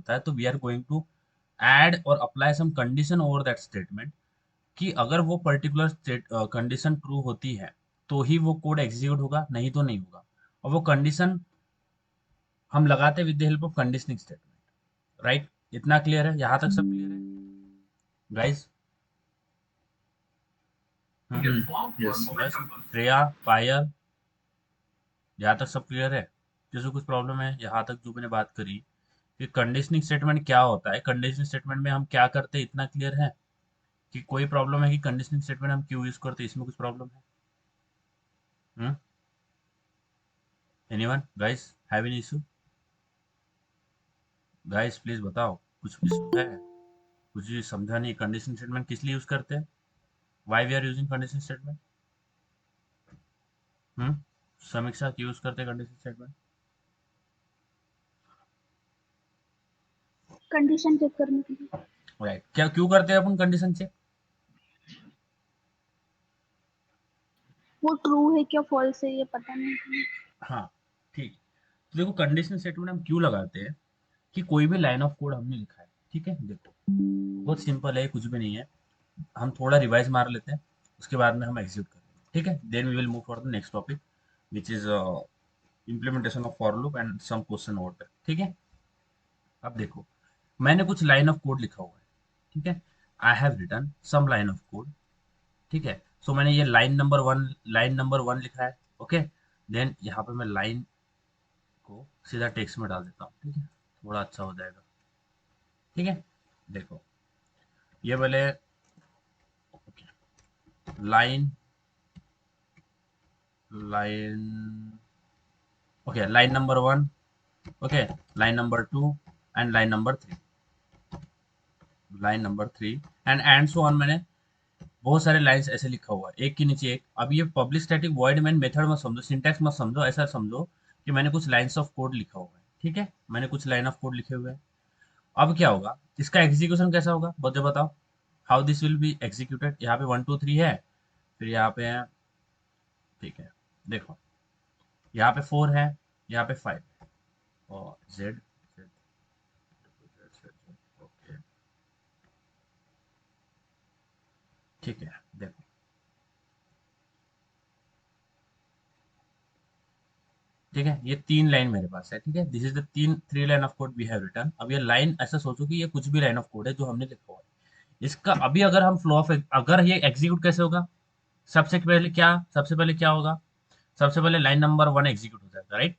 करता है तो we are going to add और apply some condition over that statement कि अगर वो पर्टिकुलर कंडीशन ट्रू होती है तो ही वो कोड एग्जीक्यूट होगा, नहीं तो नहीं होगा। और वो कंडीशन हम लगाते हैं with the help of conditioning statement. Right, इतना क्लियर है? यहाँ तक सब क्लियर है गाइस? यस। यस। श्रेया, पायल, यहाँ तक सब क्लियर है? किसी कुछ प्रॉब्लम है यहाँ तक जो मैंने बात करी कि कंडीशनिंग स्टेटमेंट क्या होता है, कंडीशनिंग स्टेटमेंट में हम क्या करते हैं, इतना क्लियर है? कि कोई प्रॉब्लम है कि कंडीशनिंग स्टेटमेंट हम क्यों यूज करते हैं, इसमें कुछ प्रॉब्लम है? Anyone guys have any issue? Guys please बताओ, कुछ इशू है? कुछ भी समझा नहीं, कंडीशनिंग स्टेटमेंट किस लिए यूज करते हैं? Why we are using conditioning statement? Hmm Samiksha क्यों यूज करते हैं कंडीशनिंग स्टेटमेंट? कंडीशन चेक करने के लिए। राइट, क्या क्यों करते हैं अपन कंडीशन चेक? वो ट्रू है क्या फॉल्स है ये पता नहीं। हाँ, ठीक। तो देखो कंडीशनल स्टेटमेंट हम क्यों लगाते हैं कि कोई भी लाइन ऑफ कोड हमने लिखा है, ठीक है, देखो बहुत सिंपल है, कुछ भी नहीं है। हम थोड़ा रिवाइज मार लेते हैं, उसके बाद में हम एग्जीक्यूट करेंगे, ठीक है? Then we will move for the next topic which is implementation of for loop and some question over that, ठीक है? अब देखो, मैंने कुछ लाइन ऑफ कोड लिखा हुआ है, ठीक है? I have written some line of code, ठीक है? सो मैंने ये लाइन नंबर वन लिखा है, ओके? देन यहाँ पे मैं लाइन को सीधा टेक्स्ट में डाल देता हूँ, ठीक है? थोड़ा अच्छा हो जाएगा, ठीक है? देखो ये वाले line line okay, line number one, okay, line number two and line number three and so on. मैंने बहुत सारे लाइंस ऐसे लिखा हुआ है, एक के नीचे एक। अब ये public static void main method मत समझो, सिंटैक्स मत समझो, ऐसा समझो कि मैंने कुछ लाइंस ऑफ कोड लिखा हुआ है, ठीक है? मैंने कुछ लाइन ऑफ कोड लिखे हुए हैं। अब क्या होगा, इसका एग्जीक्यूशन कैसा होगा मुझे बताओ? How this will be executed? यहाँ पे 1 2 3 है, फिर यहाँ पे है, ठीक है? देखो यहाँ पे 4 है, यहाँ पे 5 है, और जेड जेड ओके, ठीक है? देखो ठीक है, ये 3 लाइन मेरे पास है, ठीक है? This is the 3 line of code we have written. अब ये लाइन ऐसा सोचो कि ये कुछ भी लाइन ऑफ कोड है जो हमने लिखा हुआ है। इसका अभी अगर हम फ्लो ऑफ, अगर ये एग्जीक्यूट कैसे होगा, सबसे पहले क्या होगा? सबसे पहले लाइन नंबर वन एग्जीक्यूट हो जाएगा, राइट?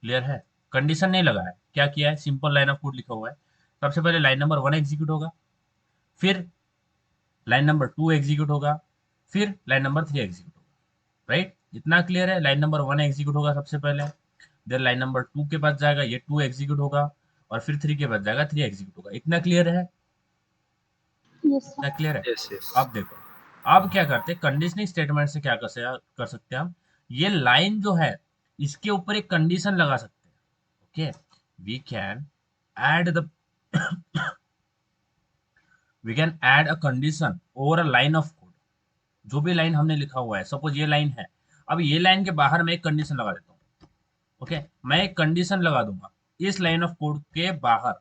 क्लियर है? कंडीशन नहीं लगा है, क्या किया है, सिंपल लाइन ऑफ कोड लिखा हुआ है। सबसे पहले लाइन नंबर वन एग्जीक्यूट होगा, फिर लाइन नंबर टू एग्जीक्यूट होगा, फिर लाइन नंबर थ्री एग्जीक्यूट होगा, राइट? इतना क्लियर है? लाइन नंबर वन एग्जीक्यूट होगा सबसे पहले, देन लाइन नंबर टू के पास जाएगा, ये टू एग्जीक्यूट होगा, और फिर थ्री के पास जाएगा, थ्री एग्जीक्यूट होगा। इतना क्लियर है? यस इतना सर। क्लियर है? Yes yes. अब देखो, अब क्या करते हैं, कंडीशनिंग स्टेटमेंट से क्या कर सकते हैं हम? ये लाइन जो है इसके ऊपर एक कंडीशन लगा सकते हैं, okay? We can add the we can add a condition over a line of code. जो भी लाइन हमने लिखा हुआ है, सपोज ये लाइन है, अब ये लाइन के बाहर मैं एक कंडीशन लगा देता हूँ, ओके? मैं एक कंडीशन लगा दूंगा इस लाइन ऑफ कोड के बाहर,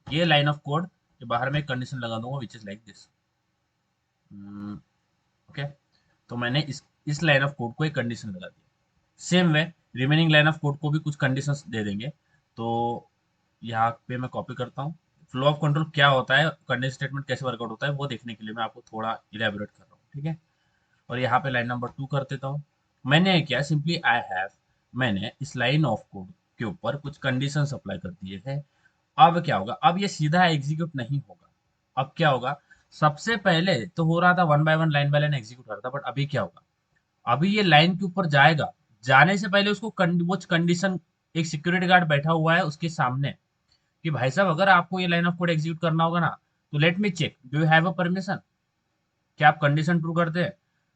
ये लाइन ऑफ कोड के बाहर मैं एक कंडीशन लगा दूंगा विच इज लाइक दिस, ओके? तो मैंने इस लाइन ऑफ कोड को एक कंडीशन लगा दिया। Same way remaining line of code को भी कुछ कंडीशंस दे देंगे। तो यहाँ पे मैं कॉपी करता हूँ। फ्लो ऑफ कंट्रोल क्या होता है, कंडीशन स्टेटमेंट कैसे वर्कआउट होता है, वो देखने के लिए मैं आपको थोड़ा इलेबोरेट कर रहा हूँ, ठीक है? और यहाँ पे लाइन नंबर टू कर देता हूँ। मैंने क्या, सिंपली आई हैव, मैंने इस लाइन ऑफ कोड के ऊपर कुछ कंडीशंस अप्लाई कर दिए हैं। अब क्या होगा, अब ये सीधा एग्जीक्यूट नहीं होगा। अब क्या होगा, सबसे पहले तो हो रहा था one by one, line by line execute हो रहा था, बट अभी क्या होगा, अभी ये लाइन के ऊपर जाएगा, जाने से पहले उसको वो कंडीशन, एक सिक्योरिटी गार्ड बैठा हुआ है उसके सामने कि भाई साहब अगर आपको ये लाइन ऑफ कोड एग्जीक्यूट करना होगा ना, तो let me check, do you have a permission? क्या आप कंडीशन ट्रू करते हैं?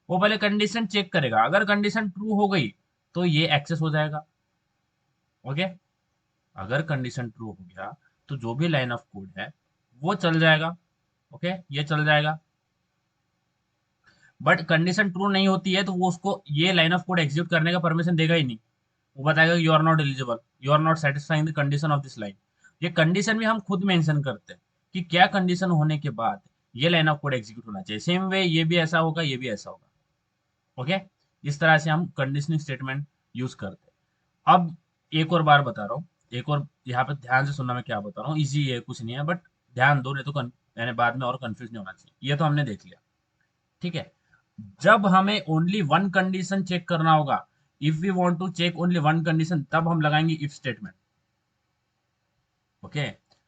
वो पहले कंडीशन चेक करेगा, अगर कंडीशन ट्रू हो गई तो ये एक्सेस हो जाएगा, ओके? अगर कंडीशन ट्रू हो गया तो जो भी लाइन ऑफ कोड है वो चल जाएगा, ओके? ये चल जाएगा। बट कंडीशन ट्रू नहीं होती है तो वो उसको ये लाइन ऑफ कोड एग्जीक्यूट करने का परमिशन देगा ही नहीं। वो बताएगा you are not eligible, you are not satisfying the condition of this line. ये कंडीशन भी हम खुद मेंशन करते हैं कि क्या कंडीशन होने के बाद ये लाइन ऑफ कोड एग्जीक्यूट होना चाहिए। सेम वे ये भी ऐसा होगा, ये भी ऐसा होगा। ओके, इस तरह से हम कंडीशनिंग स्टेटमेंट यूज करते हैं। अब एक और बार बता रहा हूँ, एक और यहाँ पे ध्यान से सुनना मैं क्या बता रहा हूँ, इजी है, कुछ नहीं है, बट ध्यान दो, नहीं तो यानी बाद में और कंफ्यूज नहीं होना चाहिए। ये तो हमने देख लिया, ठीक है। जब हमें ओनली वन कंडीशन चेक करना होगा, if we want to check only one condition, तब हम लगाएंगे इफ स्टेटमेंट। ओके,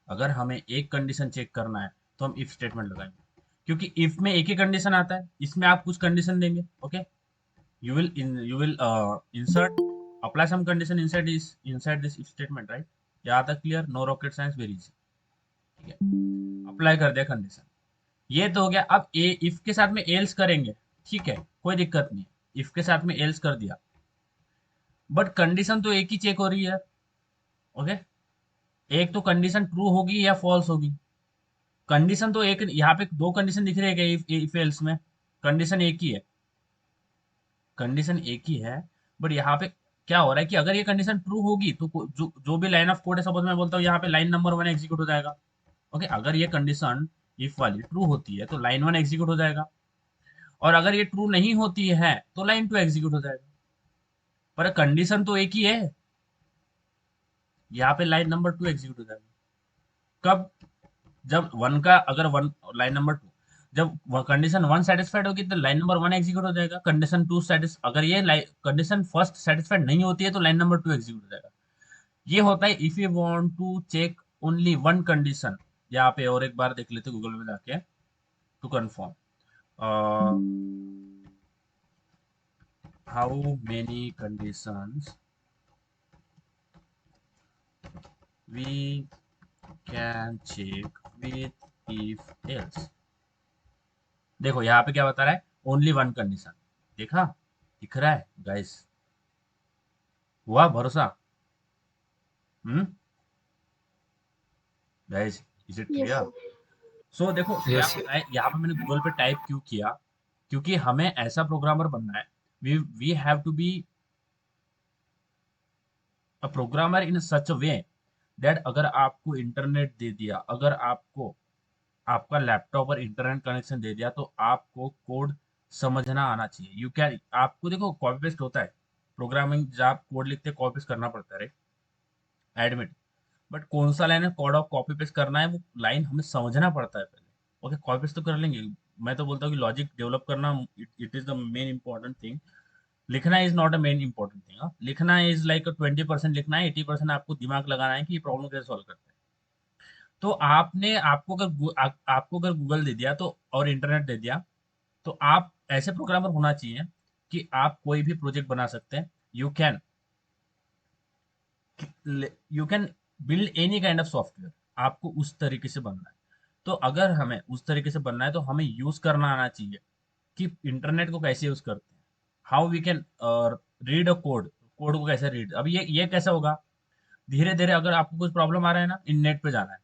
अगर हमें एक कंडीशन चेक करना है तो हम इफ स्टेटमेंट लगाएंगे, क्योंकि इफ में एक ही कंडीशन आता है, इसमें आप कुछ कंडीशन देंगे। Okay, you will insert, apply some condition inside this if statement, right? यहाँ तक clear? No rocket science, very easy. ठीक है, अप्लाई कर दिया कंडीशन, ये तो हो गया। अब ए इफ के साथ में एल्स करेंगे, ठीक है, कोई दिक्कत नहीं, इफ के साथ में एल्स कर दिया, बट कंडीशन तो एक ही चेक हो रही है। ओके, एक तो कंडीशन ट्रू होगी या फॉल्स होगी। कंडीशन तो एक, यहाँ पे दो कंडीशन दिख रही है इफ एल्स में, कंडीशन एक ही है, कंडीशन एक ही है। बट यहाँ पे क्या हो रहा है कि अगर ये कंडीशन ट्रू होगी तो जो भी लाइन ऑफ कोड है, सपोज मैं बोलता हूँ यहाँ पे लाइन नंबर 1 एग्जीक्यूट हो जाएगा। ओके, अगर ये कंडीशन इफ वाली ट्रू होती है तो लाइन 1 एग्जीक्यूट हो जाएगा, और अगर ये ट्रू नहीं होती है तो लाइन 2 एग्जीक्यूट हो जाएगा। पर कंडीशन तो एक ही है, यहाँ पे लाइन नंबर 2 एग्जीक्यूट हो जाएगा। कब? जब वन का, अगर वन लाइन नंबर 2, जब कंडीशन 1 सेटिस्फाइड होगी तो लाइन नंबर 1 एग्जीक्यूट हो जाएगा। कंडीशन 2 सेटिस अगर ये कंडीशन फर्स्ट सेटिस्फाइड नहीं होती है तो लाइन नंबर 2 एग्जीक्यूट हो जाएगा। ये होता है if you want to check only one condition. यहाँ पे और एक बार देख लेते गूगल में जाके to confirm how many conditions we can check with if else. देखो यहाँ पे क्या बता रहा है, ओनली वन कंडीशन। देखा, दिख रहा है गाइस? हुआ भरोसा? Guys, is it yes clear? Sir. So देखो क्या Yes. होता है, यहाँ पे मैंने गूगल पे टाइप क्यों किया, क्योंकि हमें ऐसा प्रोग्रामर बनना है। We have to be a programmer in such a way that अगर आपको इंटरनेट दे दिया, अगर आपको आपका लैपटॉप और इंटरनेट कनेक्शन दे दिया, तो आपको कोड समझना आना चाहिए। यू कैन, आपको देखो कॉपी पेस्ट होता है प्रोग्रामिंग, जब आप कोड लिखते कॉपी पेस्ट करना पड़ता है, एडमिट। बट कौन सा लाइन है कोड ऑफ कॉपी पेस्ट करना है, वो लाइन हमें समझना पड़ता है पहले। ओके, कॉपी पेस्ट तो कर लेंगे, मैं तो बोलता हूँ कि लॉजिक डेवलप करना, it is the main important thing. लिखना is not a main important thing. लिखना इज लाइक 20% लिखना है, 80% आपको दिमाग लगाना है कि ये प्रॉब्लम कैसे सॉल्व करते हैं। तो आपने आपको अगर गूगल दे दिया तो, और इंटरनेट दे दिया, तो आप ऐसे प्रोग्रामर होना चाहिए कि आप कोई भी प्रोजेक्ट बना सकते हैं। You can you can build any kind of software. आपको उस तरीके से बनना है। तो अगर हमें उस तरीके से बनना है तो हमें यूज करना आना चाहिए कि इंटरनेट को कैसे यूज करते हैं, how we can read a code, code को कैसे रीड। अब ये कैसे होगा? धीरे धीरे अगर आपको कुछ प्रॉब्लम आ रहा है ना, इन नेट पे जाना है,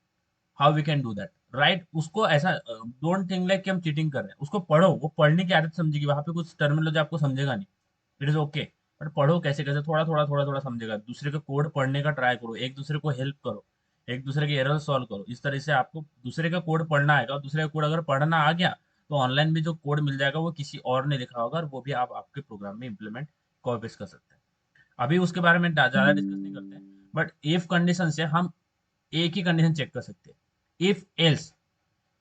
how we can do that, right? उसको ऐसा डोंट थिंक लाइक कि हम चीटिंग कर रहे हैं, उसको पढ़ो, वो पढ़ने की आदत समझेगी, वहां पे कुछ टर्मिनोलॉजी आपको समझेगा नहीं, इट इज ओके। बट पढ़ो कैसे कैसे, थोड़ा थोड़ा थोड़ा थोड़ा समझेगा। दूसरे का कोड पढ़ने का ट्राई करो, एक दूसरे को हेल्प करो, एक दूसरे के एरर सॉल्व करो। इस तरह से आपको दूसरे का कोड पढ़ना आएगा, और दूसरे का कोड अगर पढ़ना आ गया तो ऑनलाइन में जो कोड मिल जाएगा वो किसी और ने लिखा होगा, और वो भी आप आपके प्रोग्राम में इम्प्लीमेंट कॉपी पेस्ट कर सकते हैं। अभी उसके बारे में ज्यादा डिस्कस नहीं करते हैं, बट इफ कंडीशन से हम एक ही कंडीशन चेक कर सकते हैं। इफ एल्स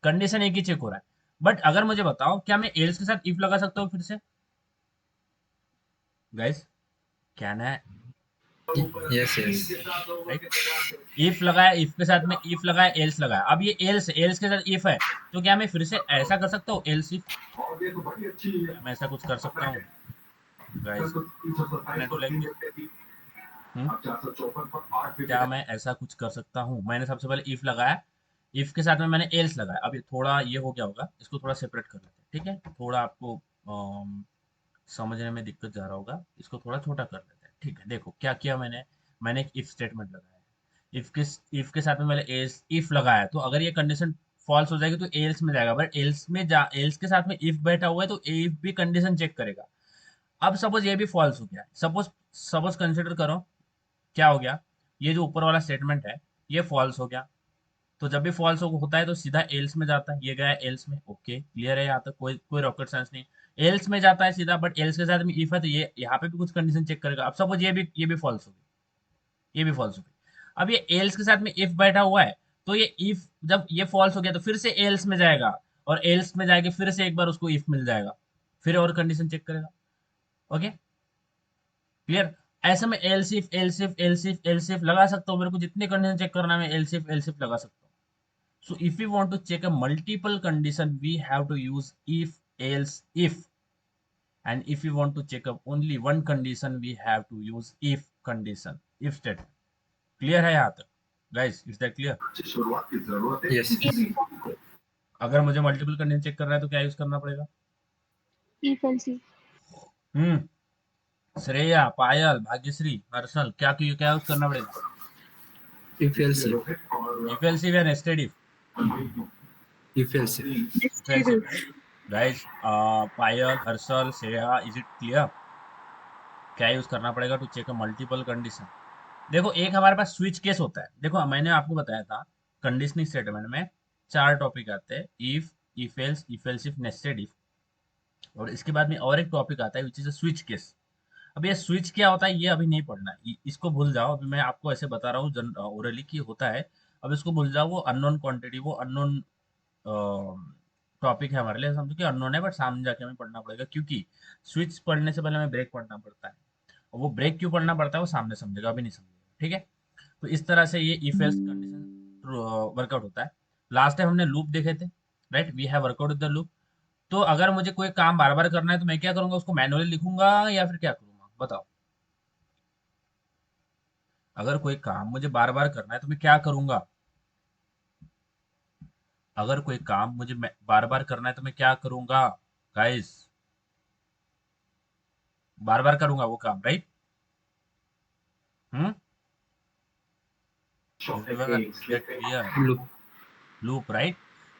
कंडीशन एक ही चेक हो रहा है, बट अगर मुझे बताओ क्या मैं एल्स के साथ इफ लगा सकता हूँ फिर से? गाइस, कैन है? Yes, yes. राइट, इफ लगाया, इफ के साथ में इफ लगाया, एल्स लगाया। अब ये एल्स एल्स के साथ इफ है, तो क्या मैं फिर से ऐसा कर सकता हूँ एल्स इफ? क्या मैं ऐसा कुछ कर सकता हूँ guys? Can I do like this? क्या मैं ऐसा कुछ कर सकता हूँ? मैंने सबसे पहले इफ लगाया, इफ के साथ में मैंने एल्स लगाया। अब ये थोड़ा ये हो गया होगा, इसको थोड़ा सेपरेट कर लेते हैं, ठीक है? थोड़ा आपको समझने में दिक्कत जा रहा होगा, इसको थोड़ा छोटा कर लेते हैं, ठीक है? देखो क्या किया मैंने, मैंने एक इफ स्टेटमेंट लगाया। इफ के साथ में मैंने एल्स इफ लगाया, तो अगर ये कंडीशन फॉल्स हो जाएगी तो एल्स में जाएगा, बट एल्स में जा एल्स के साथ में इफ बैठा हुआ है तो इफ भी कंडीशन चेक करेगा। अब सपोज ये भी फॉल्स हो गया, सपोज सपोज कंसिडर करो क्या हो गया, ये जो ऊपर वाला स्टेटमेंट है, ये फॉल्स हो गया। तो जब भी फॉल्स होता है तो सीधा एल्स में जाता है, ये गया एल्स में। ओके, क्लियर है यहाँ तक, कोई कोई रॉकेट साइंस नहीं। एल्स में जाता है सीधा, बट एल्स के साथ में इफ है तो ये यहाँ पे भी कुछ कंडीशन चेक करेगा। अब सपोज ये भी फॉल्स हो गई, ये भी फॉल्स हो गई। अब ये एल्स के साथ में इफ बैठा हुआ है, तो ये इफ जब ये फॉल्स हो गया तो फिर से एल्स में जाएगा, और एल्स में जाके फिर से एक बार उसको इफ मिल जाएगा, फिर और कंडीशन चेक करेगा। Okay, clear. ऐसे में एलसिफ एलसिफ एलसिफ एलसिफ लगा सकता हूँ, मेरे को जितने कंडीशन चेक करना है मैं एलसिफ एलसिफ लगा सकता हूँ। So if we want to check a multiple condition, we have to use if, else, if. And if we want to check up only one condition, we have to use if condition, if statement. Clear है यहाँ तक? Guys, is that clear? Yes. अगर मुझे multiple condition check करना है तो क्या use करना पड़ेगा? if else श्रेया, पायल, भाग्यश्री, हर्षल, क्या यूज करना पड़ेगा? If else. If else if and nested if. If else. If else if, right? Guys, Payal, Harshal, Shreya, is it clear? क्या यूज करना पड़ेगा टू चेक मल्टीपल कंडीशन? देखो, एक हमारे पास स्विच केस होता है। देखो, मैंने आपको बताया था कंडीशनिंग स्टेटमेंट में 4 टॉपिक आते हैं, if else if nested if, और इसके बाद में और एक टॉपिक आता है which is a switch case. अब ये स्विच क्या होता है ये अभी नहीं पढ़ना है, इसको भूल जाओ। अभी मैं आपको ऐसे बता रहा हूँ ओरली की होता है। अब इसको भूल जाओ, वो अननोन क्वांटिटी, वो अननोन टॉपिक है हमारे लिए। समझो कि अननोन है, बट सामने जाके हमें पढ़ना पड़ेगा, क्योंकि स्विच पढ़ने से पहले हमें ब्रेक पढ़ना पड़ता है। और वो ब्रेक क्यों पढ़ना पड़ता है वो सामने समझेगा, अभी नहीं समझेगा, ठीक है। तो इस तरह से ये इफ एल्स कंडीशन वर्कआउट होता है। लास्ट टाइम हमने लूप देखे थे, right, we have workout with the loop. तो अगर मुझे कोई काम बार बार करना है तो मैं क्या करूंगा, उसको मैनुअली लिखूंगा या फिर क्या करूंगा, बताओ। अगर कोई काम मुझे बार बार करना है तो मैं क्या करूंगा? अगर कोई काम मुझे बार बार करना है तो मैं क्या करूंगा गाइस? बार बार करूंगा वो काम, right? Hmm, everyone, is that clear? Loop. Loop, right.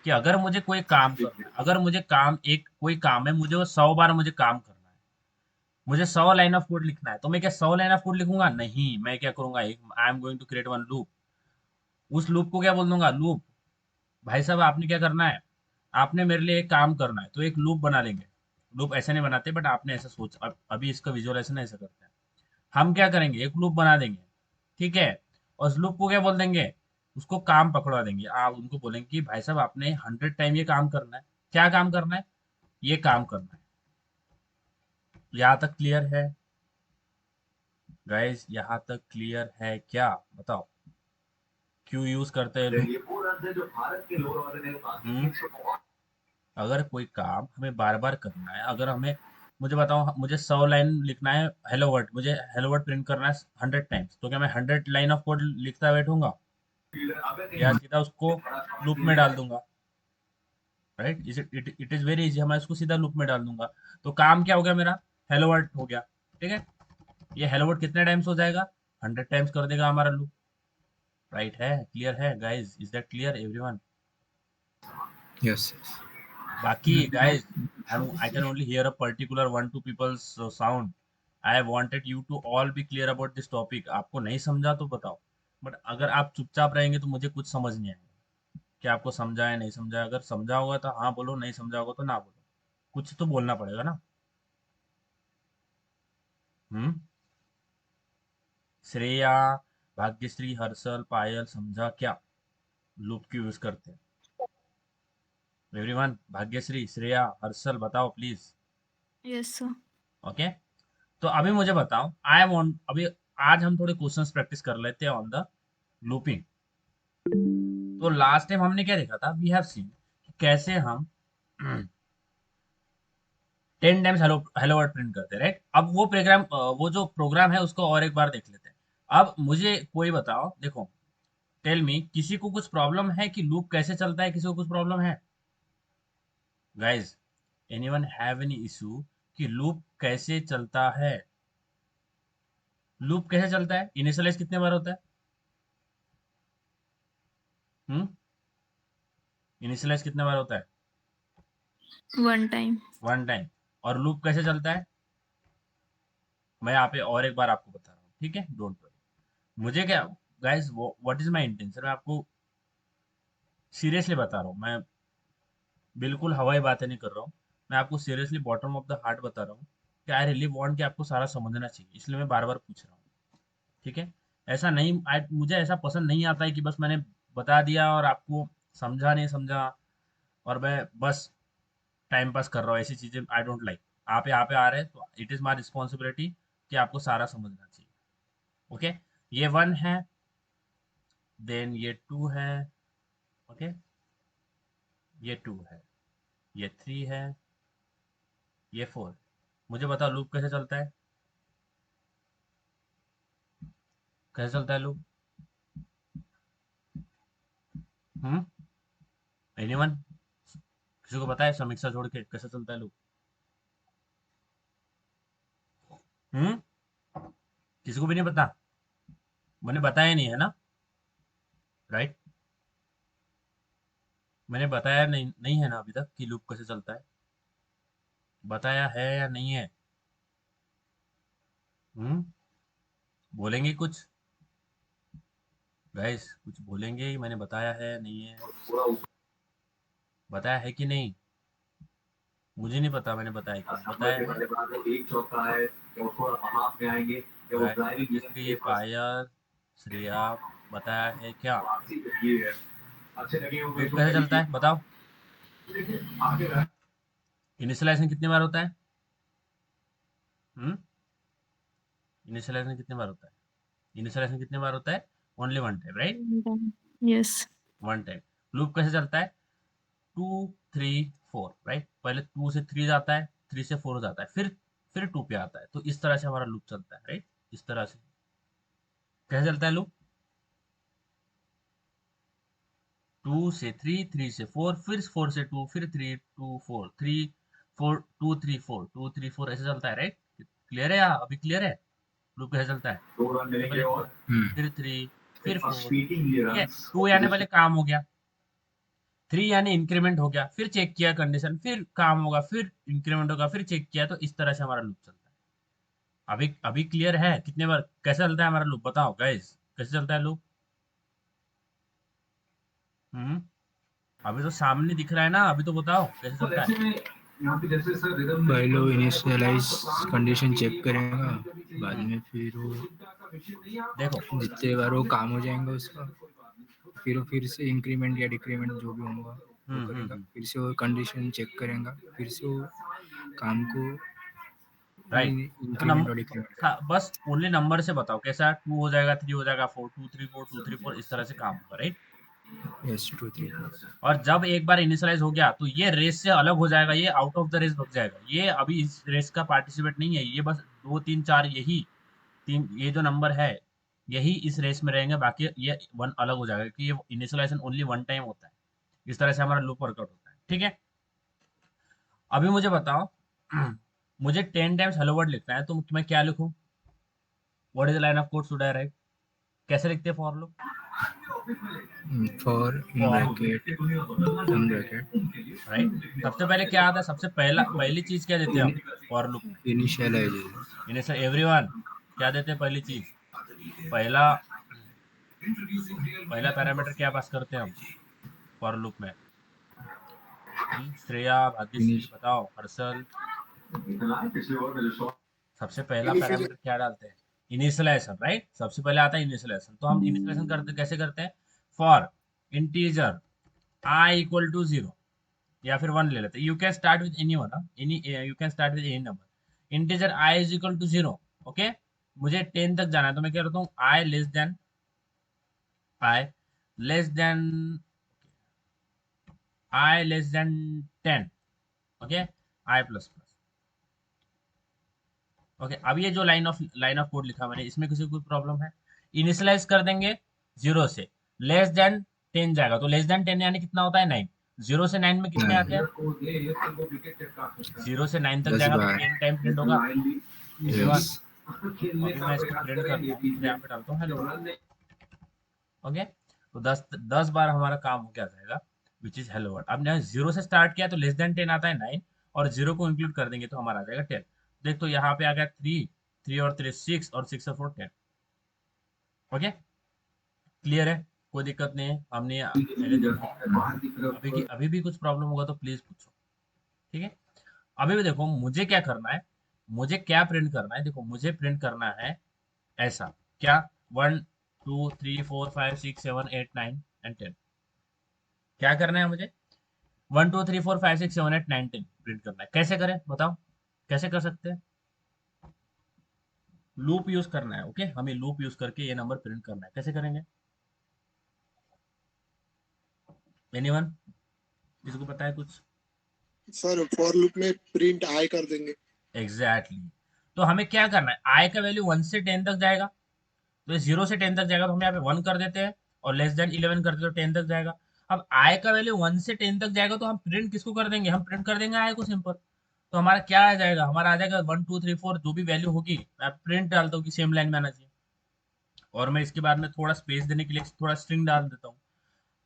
कि अगर मुझे कोई काम करना है, अगर मुझे काम, एक कोई काम है, मुझे वो 100 बार मुझे काम करना है, मुझे 100 लाइन ऑफ कोड लिखना है, तो मैं क्या 100 लाइन ऑफ कोड लिखूंगा? नहीं, मैं क्या करूंगा, एक I am going to create one loop. उस लूप को क्या बोल दूंगा? लूप। भाई साहब, आपने क्या करना है, आपने मेरे लिए एक काम करना है, तो एक लूप बना लेंगे। लूप ऐसे नहीं बनाते, बट आपने ऐसा सोच, अभी इसका विजुअलाइजेशन ऐसा करते हैं। हम क्या करेंगे, एक लूप बना देंगे, ठीक है। और उस लूप को क्या बोल देंगे, उसको काम पकड़वा देंगे। आप उनको बोलेंगे कि भाई साहब आपने 100 टाइम ये काम करना है। क्या काम करना है? ये काम करना है। यहाँ तक क्लियर है गाइस? यहाँ तक क्लियर है क्या, बताओ। क्यों यूज करते हैं लूप? हम्म, अगर कोई काम हमें बार बार करना है, अगर हमें, मुझे बताओ, मुझे 100 लाइन लिखना है हेलो वर्ड, मुझे हेलो वर्ड प्रिंट करना है 100 टाइम्स, तो क्या मैं 100 लाइन ऑफ कोड लिखता बैठूंगा या सीधा उसको लूप में डाल दूंगा? Right, it is very easy, मैं इसको सीधा लूप में डाल दूंगा। तो काम क्या हो गया मेरा? हेलो वर्ड हो गया, ठीक है। ये हेलो वर्ड कितने टाइम्स हो जाएगा? 100 टाइम्स कर देगा हमारा लूप। राइट है, क्लियर है guys? Is that clear everyone? Yes. बाकी guys, I can only hear a particular 1-2 people's sound. I wanted you to all be clear about this topic. आपको नहीं समझा तो बताओ, बट अगर आप चुपचाप रहेंगे तो मुझे कुछ समझ नहीं आएगा कि आपको समझा है नहीं समझा। अगर समझा होगा तो हाँ बोलो, नहीं समझा होगा तो ना बोलो, कुछ तो बोलना पड़ेगा ना। हम्म, श्रेया, भाग्यश्री, हर्षल, पायल, समझा क्या लूप क्यों यूज करते हैं? एवरीवन, भाग्यश्री, श्रेया, हर्षल, बताओ प्लीज। Yes sir. ओके, तो अभी मुझे बताओ, आई वांट, अभी आज हम थोड़े क्वेश्चंस प्रैक्टिस कर लेते हैं ऑन द लूपिंग। तो लास्ट टाइम हमने क्या देखा था, वी हैव सीन कैसे हम 10 times hello hello word print करते हैं, राइट। अब वो प्रोग्राम, वो जो प्रोग्राम है उसको और एक बार देख लेते हैं। अब मुझे कोई बताओ, देखो, टेल मी, किसी को कुछ प्रॉब्लम है कि लूप कैसे चलता है? किसी को कुछ प्रॉब्लम है guys? Anyone have any issue कि लूप कैसे चलता है? लूप कैसे चलता है? इनिशियलाइज कितने बार होता है? हम्म, इनिशियलाइज कितने बार होता है? 1 टाइम। 1 टाइम। और लूप कैसे चलता है? मैं यहाँ पे और एक बार आपको बता रहा हूँ, ठीक है, डोंट वरी। मुझे क्या, guys what is my intention, मैं आपको सीरियसली बता रहा हूँ, मैं बिल्कुल हवाई बातें नहीं कर रहा हूँ, मैं आपको seriously bottom of the heart बता रहा हूँ कि आई रियली वांट कि आपको सारा समझना चाहिए, इसलिए मैं बार बार पूछ रहा हूँ। ठीक है, ऐसा नहीं मुझे ऐसा पसंद नहीं आता है कि बस मैंने बता दिया और आपको समझा नहीं समझा और मैं बस टाइम पास कर रहा हूँ, ऐसी चीजें आई डोंट लाइक। आप यहाँ पे आ रहे हैं तो इट इज माई रिस्पॉन्सिबिलिटी कि आपको सारा समझना चाहिए। ओके, ये 1 है, देन ये 2 है, ओके, ये 2 है, ये 3 है, ये 4। मुझे बताओ लूप कैसे चलता है, कैसे चलता है लूप? हम्म, एनीवन, किसी को पता है समीक्षा छोड़ के कैसे चलता है लूप? हम्म, किसी को भी नहीं पता? मैंने बताया नहीं है ना, राइट? मैंने बताया नहीं, नहीं है ना अभी तक कि लूप कैसे चलता है? बताया है या नहीं है? हम्म, बोलेंगे कुछ गाइस, कुछ बोलेंगे? मैंने बताया है या नहीं है, बताया है कि नहीं? मुझे नहीं पता मैंने बताया कि नहीं बताया है। भाग्यश्री, पायल, श्रेया, बताया है क्या? लूप कैसे चलता है बताओ? इनिशियलाइजेशन कितनी बार होता है? हम्म, इनिशियलाइजेशन कितनी बार होता है? इनिशियलाइजेशन कितनी बार होता है? Only 1 time, right? One time. Yes. 1 time. Loop कैसे चलता है? 2 3 4, राइट? पहले 2 से 3 जाता है, 3 से 4 जाता है, फिर 2 पे आता है, तो इस तरह से हमारा लूप चलता है, राइट? इस तरह से कैसे चलता है लूप? 2 से 3, 3 से 4, फिर 4 से 2, फिर 3 2 4 3 4 2 3 4 2 3 4, ऐसे चलता है, राइट? क्लियर है? या अभी क्लियर है लूप कैसे चलता है? सबसे पहले 2, फिर 3, फिर 4, ठीक है? 2 यानी पहले काम हो गया, 3 यानी इंक्रीमेंट हो गया, फिर चेक किया कंडीशन, फिर काम होगा, फिर इंक्रीमेंट होगा, फिर चेक किया, तो इस तरह से हमारा लूप चलता है। अभी अभी क्लियर है कितने बार कैसे चलता है हमारा लूप? बताओ गाइस, कैसे चलता है लूप? हम्म, अभी तो सामने दिख रहा है ना, अभी तो बताओ कैसे चलता है? पहले वो इनिशियलाइज कंडीशन चेक करेगा, बाद हम्म, में फिर वो देखो, जितने बार वो काम हो जाएगा उसका, फिर वो फिर से इंक्रीमेंट या डिक्रीमेंट जो भी होगा वो करेगा, फिर से वो कंडीशन चेक करेगा, फिर से वो काम को राइट? तो इंक्रीमेंट और डिक्रीमेंट नंबर, करेगा। बस ओनली नंबर से बताओ कैसा, 2 हो जाएगा, 3 हो जाएगा, 4 2 3 4 2 3 4, इस तरह से काम होगा, राइट? यस 2 3 और जब एक बार इनिशियलाइज हो गया तो ये रेस से अलग हो जाएगा, ये आउट ऑफ द रेस भाग जाएगा, ये अभी इस रेस का पार्टिसिपेट नहीं है, ये बस 2 3 4, यही तीन, ये जो नंबर है यही इस रेस में रहेंगे, बाकी ये 1 अलग हो जाएगा, क्योंकि ये इनिशियलाइजेशन ओनली 1 टाइम होता है। इस तरह से हमारा लूप वर्कआउट होता है, ठीक है? अभी मुझे बताओ, मुझे 10 टाइम्स हेलो वर्ड लिखना है, तो मैं क्या लिखूं? What is the line of code should I right? कैसे लिखते हैं for loop? For in for, bracket right? सबसे पहले क्या आता है, सबसे पहली चीज क्या देते हैं हम फॉर लूप में? इनिशियलाइजेशन इनिशियल, एवरीवन, क्या देते हैं पहली चीज? पहला पहला पैरामीटर क्या पास करते हैं हम फॉर लूप में? श्रेया, भाग्यश्री, बताओ, हर्षल, सबसे पहला पैरामीटर क्या डालते हैं? Initialization, right? सबसे पहले आता है इनिशियलाइजेशन, तो हम इनिशियलाइजेशन करते कैसे करते हैं? For integer I equal to 0 या फिर 1 ले लेते हैं, you can start with any one, any, you can start with any number, integer I is equal to 0, okay? मुझे 10 तक जाना है, तो मैं क्या करता हूँ? I less than I less than 10, okay? I plus plus, okay? अब ये जो लाइन ऑफ कोड लिखा मैंने, इसमें किसी को कोई प्रॉब्लम है? इनिशियलाइज कर देंगे 0 से, लेस देन 10 जाएगा, तो लेस देन 10 यानी कितना होता है? 9। 0 से 9 में कितने आते हैं? 0 से 9 तक 10 जाएगा तो बार 10 टाइम प्रिंट होगा, एवरीवन। यस अभी मैं इसको प्रिंट करता हूँ, फिर यहाँ पे डालता हूँ हेलो, ओके? तो 10 बार हमारा काम हो क्या जाएगा, विच इज हेलो वर्ड। अब यहाँ 0 से स्टार्ट किया तो लेस देन 10 आता है 9, और 0 को इंक्लूड कर देंगे तो हमारा आ जाएगा 10। देख, तो यहाँ पे आ गया 3, 3 और 3 6, और 6 और 4 10, ओके? क्लियर है, कोई दिक्कत नहीं है, हमने पहले देखा। अभी भी कुछ प्रॉब्लम होगा तो प्लीज पूछो, ठीक है। अभी भी देखो मुझे क्या करना है, मुझे क्या प्रिंट करना है, देखो मुझे प्रिंट करना है ऐसा, क्या 1 2 3 4 5 6 7 8 9 एंड 10, क्या करना है मुझे 1 2 3 4 5 6 7 8 9 10 प्रिंट करना है। कैसे करें बताओ, कैसे कर सकते हैं? लूप यूज करना है, ओके, हमें लूप यूज करके ये नंबर प्रिंट करना है। कैसे करेंगे? एनीवन, किसी को पता है कुछ? सर फॉर लूप में प्रिंट आई कर देंगे। एग्जैक्टली तो हमें क्या करना है, आई का वैल्यू 1 से 10 तक जाएगा, तो ये 0 से 10 तक जाएगा, तो हम यहाँ पे 1 कर देते हैं, और लेस देन 11 कर देते हैं तो 10 तक जाएगा। अब आई का वैल्यू 1 से 10 तक जाएगा तो हम प्रिंट किसको कर देंगे, हम प्रिंट कर देंगे आई को, सिंपल। तो हमारा क्या आ जाएगा, हमारा आ जाएगा 1 2 3 4 जो भी वैल्यू होगी, मैं प्रिंट डालता हूँ कि सेम लाइन में आना चाहिए, और मैं इसके बाद में थोड़ा स्पेस देने के लिए थोड़ा स्ट्रिंग डाल देता हूँ।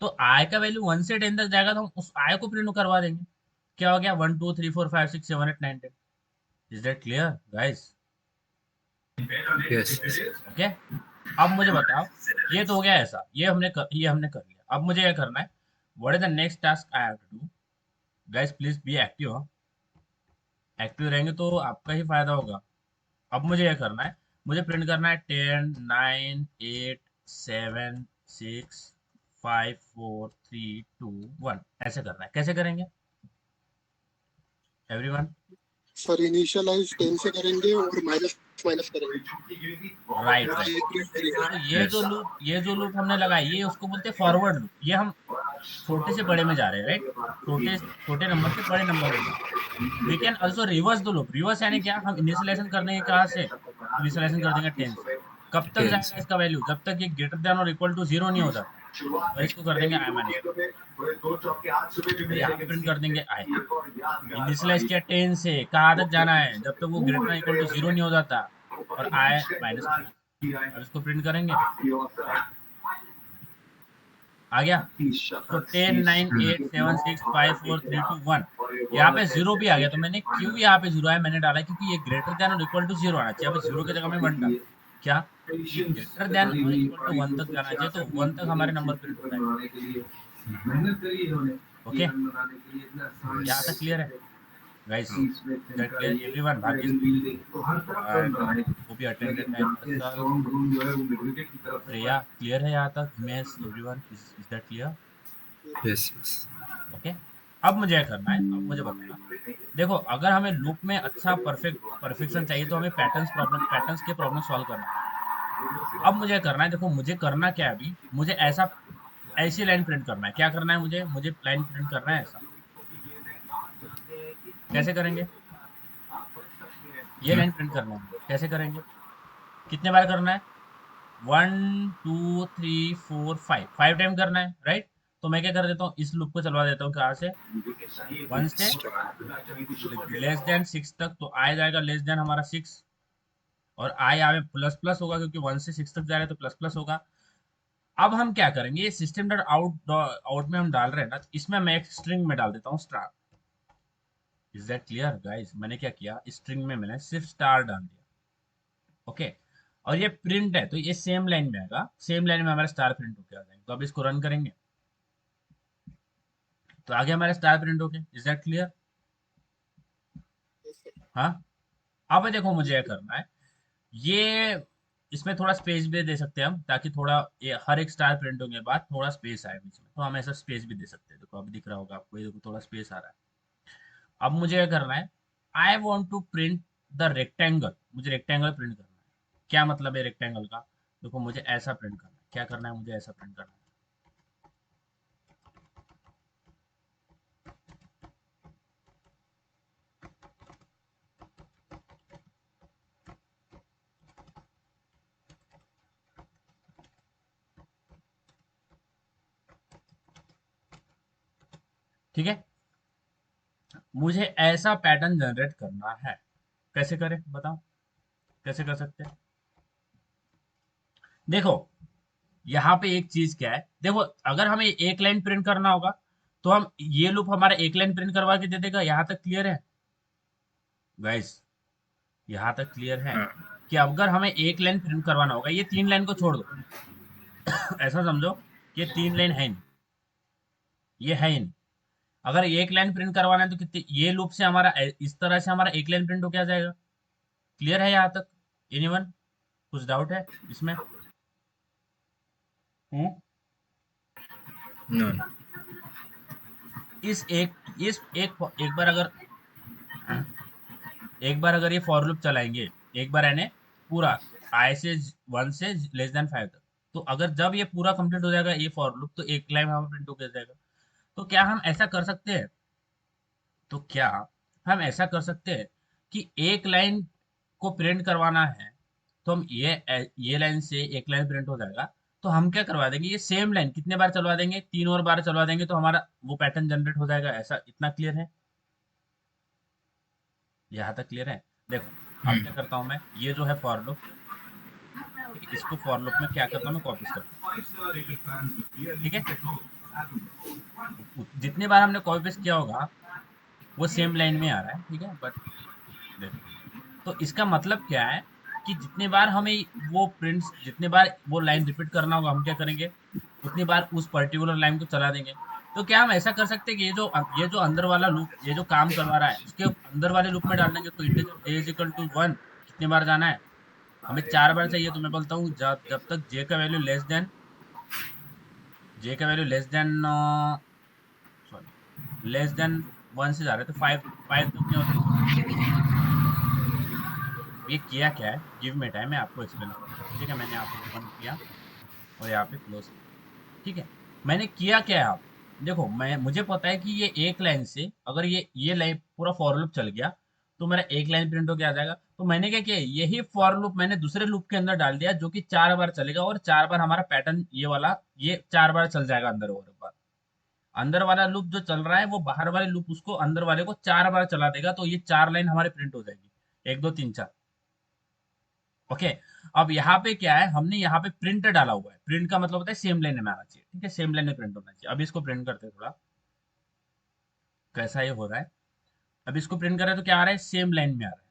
तो आई का वैल्यू 1 से 10 तक जाएगा तो हम उस आई को प्रिंट करवा देंगे। क्या हो गया, 1 2 3 4 5 6 7 8 9 10। Is that clear guys? Yes okay, अब मुझे बताओ, ये तो हो गया ऐसा, ये हमने कर लिया। अब मुझे क्या करना है, what is the next task I have to do? Guys please be active, active रहेंगे तो आपका ही फायदा होगा। अब मुझे क्या करना है, मुझे प्रिंट करना है 10 9 8 7 6 5 4 3 2 1, ऐसे करना है। कैसे करेंगे एवरीवन? सर इनिशियलाइज 10 से करेंगे और माइनस माइनस करेंगे। Right right. तो यस ये जो लूप हमने लगाई, ये उसको बोलते हैं फॉरवर्ड लूप। ये हम छोटे से बड़े में जा रहे हैं, राइट, छोटे छोटे नंबर से बड़े नंबर में जा रहे हैं। We can also reverse the loop. Reverse यानी क्या, हम इनिशियलाइजेशन कर देंगे कहाँ से, इनिशियलाइजेशन कर देंगे 10 से। कब तक 10 जाएगा इसका वैल्यू, जब तक ये ग्रेटर देन और इक्वल टू 0 नहीं हो जाता, और इसको कर देंगे आई माइनस, तो यहाँ पे प्रिंट कर देंगे आई। इनिशियलाइज किया 10 से, कहाँ तक जाना है, जब तक वो ग्रेटर देन इक्वल टू 0 नहीं हो जाता, और आई माइनस। अब इसको प्रिंट करेंगे, आ गया। तो 10 9 8 7 6 5 4 3 2 1, यहाँ पे 0 भी आ गया। तो मैंने क्यों यहाँ पे 0 आया, मैंने डाला क्योंकि ये ग्रेटर देन और इक्वल टू 0 आना चाहिए। अब 0 की जगह में 1 डाल, क्या ये ग्रेटर देन और इक्वल टू 1 तक जाना चाहिए, तो 1 तक हमारे नंबर प्रिंट होता है। ओके, यहाँ तक क्लियर है guys? That clear everyone? Bhagyesh वो भी अटेंडेड है, श्रेया क्लियर है यहाँ तक? Himesh everyone, is that clear? Yes yes okay, अब मुझे क्या करना है, अब मुझे बताना। देखो अगर हमें लूप में अच्छा परफेक्शन चाहिए तो हमें पैटर्न्स के प्रॉब्लम सॉल्व करना है। अब मुझे करना है, देखो मुझे करना क्या है, अभी मुझे ऐसी लाइन प्रिंट करना है। क्या करना है मुझे लाइन प्रिंट करना है ऐसा। कैसे करेंगे, ये लाइन प्रिंट करना है मुझे। कैसे करेंगे, कितने बार करना है, 1 2 3 4 5 टाइम करना है, राइट। तो मैं क्या कर देता हूँ, इस लूप को चलवा देता हूँ, कहाँ से, 1 से लेस देन 6 तक। तो आ जाएगा लेस देन हमारा 6, और आई आगे प्लस प्लस होगा, क्योंकि 1 से 6 तक जा रहे हैं तो प्लस प्लस होगा। अब हम क्या करेंगे, ये सिस्टम डॉट आउट में हम डाल रहे हैं ना, तो इसमें मैं एक स्ट्रिंग में डाल देता हूँ star. Is that clear guys? मैंने क्या किया, स्ट्रिंग में मैंने सिर्फ स्टार डाल दिया, ओके। और ये प्रिंट है तो ये सेम लाइन में आएगा, सेम लाइन में हमारा स्टार प्रिंट होकर आ जाएगा। तो अब इसको रन करेंगे तो आगे हमारे स्टार प्रिंट होके। Is that clear? हाँ, अब देखो मुझे क्या करना है, ये इसमें थोड़ा स्पेस भी दे सकते हैं हम, ताकि थोड़ा ये हर एक स्टार प्रिंट होने के बाद थोड़ा स्पेस आए बीच में, तो हम ऐसा स्पेस भी दे सकते हैं। देखो अभी दिख रहा होगा आपको, ये देखो थोड़ा स्पेस आ रहा है। अब मुझे क्या करना है, I want to print the rectangle. मुझे रेक्टेंगल प्रिंट करना है। क्या मतलब है रेक्टेंगल का, देखो मुझे ऐसा प्रिंट करना है। क्या करना है, मुझे ऐसा प्रिंट करना है। ठीक है, मुझे ऐसा पैटर्न जनरेट करना है। कैसे करें बताओ, कैसे कर सकते हैं? देखो यहाँ पे एक चीज क्या है, देखो अगर हमें एक लाइन प्रिंट करना होगा तो हम ये लूप हमारा एक लाइन प्रिंट करवा के दे देगा। यहाँ तक क्लियर है गाइस? यहाँ तक क्लियर है हाँ कि अगर हमें एक लाइन प्रिंट करवाना होगा, ये 3 लाइन को छोड़ दो, ऐसा समझो कि 3 लाइन है नहीं, ये है ही नहीं। अगर एक लाइन प्रिंट करवाना है तो कितनी, ये लूप से हमारा इस तरह से हमारा एक लाइन प्रिंट हो क्या जाएगा। क्लियर है यहाँ तक? एनीवन कुछ डाउट है इसमें? हम्म? नो इस एक बार अगर ये फॉर लूप चलाएंगे, एक बार यानी पूरा आई से 1 से लेस देन 5 तक, तो अगर जब ये पूरा कंप्लीट हो जाएगा ये फॉर लूप, तो एक लाइन हमारा प्रिंट हो जाएगा। तो क्या हम ऐसा कर सकते हैं, तो क्या हम ऐसा कर सकते हैं कि एक लाइन को प्रिंट करवाना है, तो हम ये लाइन से एक लाइन प्रिंट हो जाएगा, तो हम क्या करवा देंगे, ये सेम लाइन कितने बार चलवा देंगे, 3 और बार चलवा देंगे, तो हमारा वो पैटर्न जनरेट हो जाएगा। ऐसा इतना क्लियर है? यहाँ तक क्लियर है? देखो अब क्या करता हूँ मैं, ये जो है फॉर लूप, इसको फॉर लूप में क्या करता हूँ मैं, कॉपी करता हूँ। ठीक है, जितने बार हमने कॉपी पेस्ट किया होगा वो सेम लाइन में आ रहा है। ठीक है, बट देखो तो इसका मतलब क्या है कि जितने बार हमें वो प्रिंट्स, जितने बार वो लाइन रिपीट करना होगा, हम क्या करेंगे, उतनी बार उस पर्टिकुलर लाइन को चला देंगे। तो क्या हम ऐसा कर सकते हैं कि ये जो अंदर वाला लूप, ये जो काम करवा रहा है, उसके अंदर वाले लूप में डाल देंगे, तो integer a is equal to 1 कितने बार जाना है, हमें 4 बार चाहिए। तो मैं बोलता हूँ जब जब तक j का वैल्यू लेस देन 1 से जा रहे, तो 5 तो क्या होता है। ये किया क्या है, गिव मी टाइम, मैं आपको एक्सप्लेन करता हूँ। ठीक है, मैंने यहाँ पे ओपन किया और यहाँ पे क्लोज किया। ठीक है, मैंने किया क्या है, आप देखो, मुझे पता है कि ये एक लाइन से अगर ये लाइन पूरा फॉर लूप चल गया तो मेरा एक लाइन प्रिंट होके आ जाएगा। तो मैंने क्या किया, यही फॉर लूप मैंने दूसरे लूप के अंदर डाल दिया, जो कि 4 बार चलेगा, और 4 बार हमारा पैटर्न ये वाला, ये 4 बार चल जाएगा अंदर। और बार अंदर वाला लूप जो चल रहा है वो बाहर वाले लूप उसको अंदर वाले को 4 बार चला देगा, तो ये 4 लाइन हमारे प्रिंट हो जाएगी, 1 2 3 4। ओके, अब यहाँ पे क्या है, हमने यहाँ पे प्रिंट डाला हुआ है, प्रिंट का मतलब होता है सेम लाइन में आना चाहिए। ठीक है, सेम लाइन में प्रिंट होना चाहिए। अब इसको प्रिंट करते हैं थोड़ा, कैसा ये हो रहा है। अब इसको प्रिंट कर रहे हैं तो क्या आ रहा है, सेम लाइन में आ रहा है।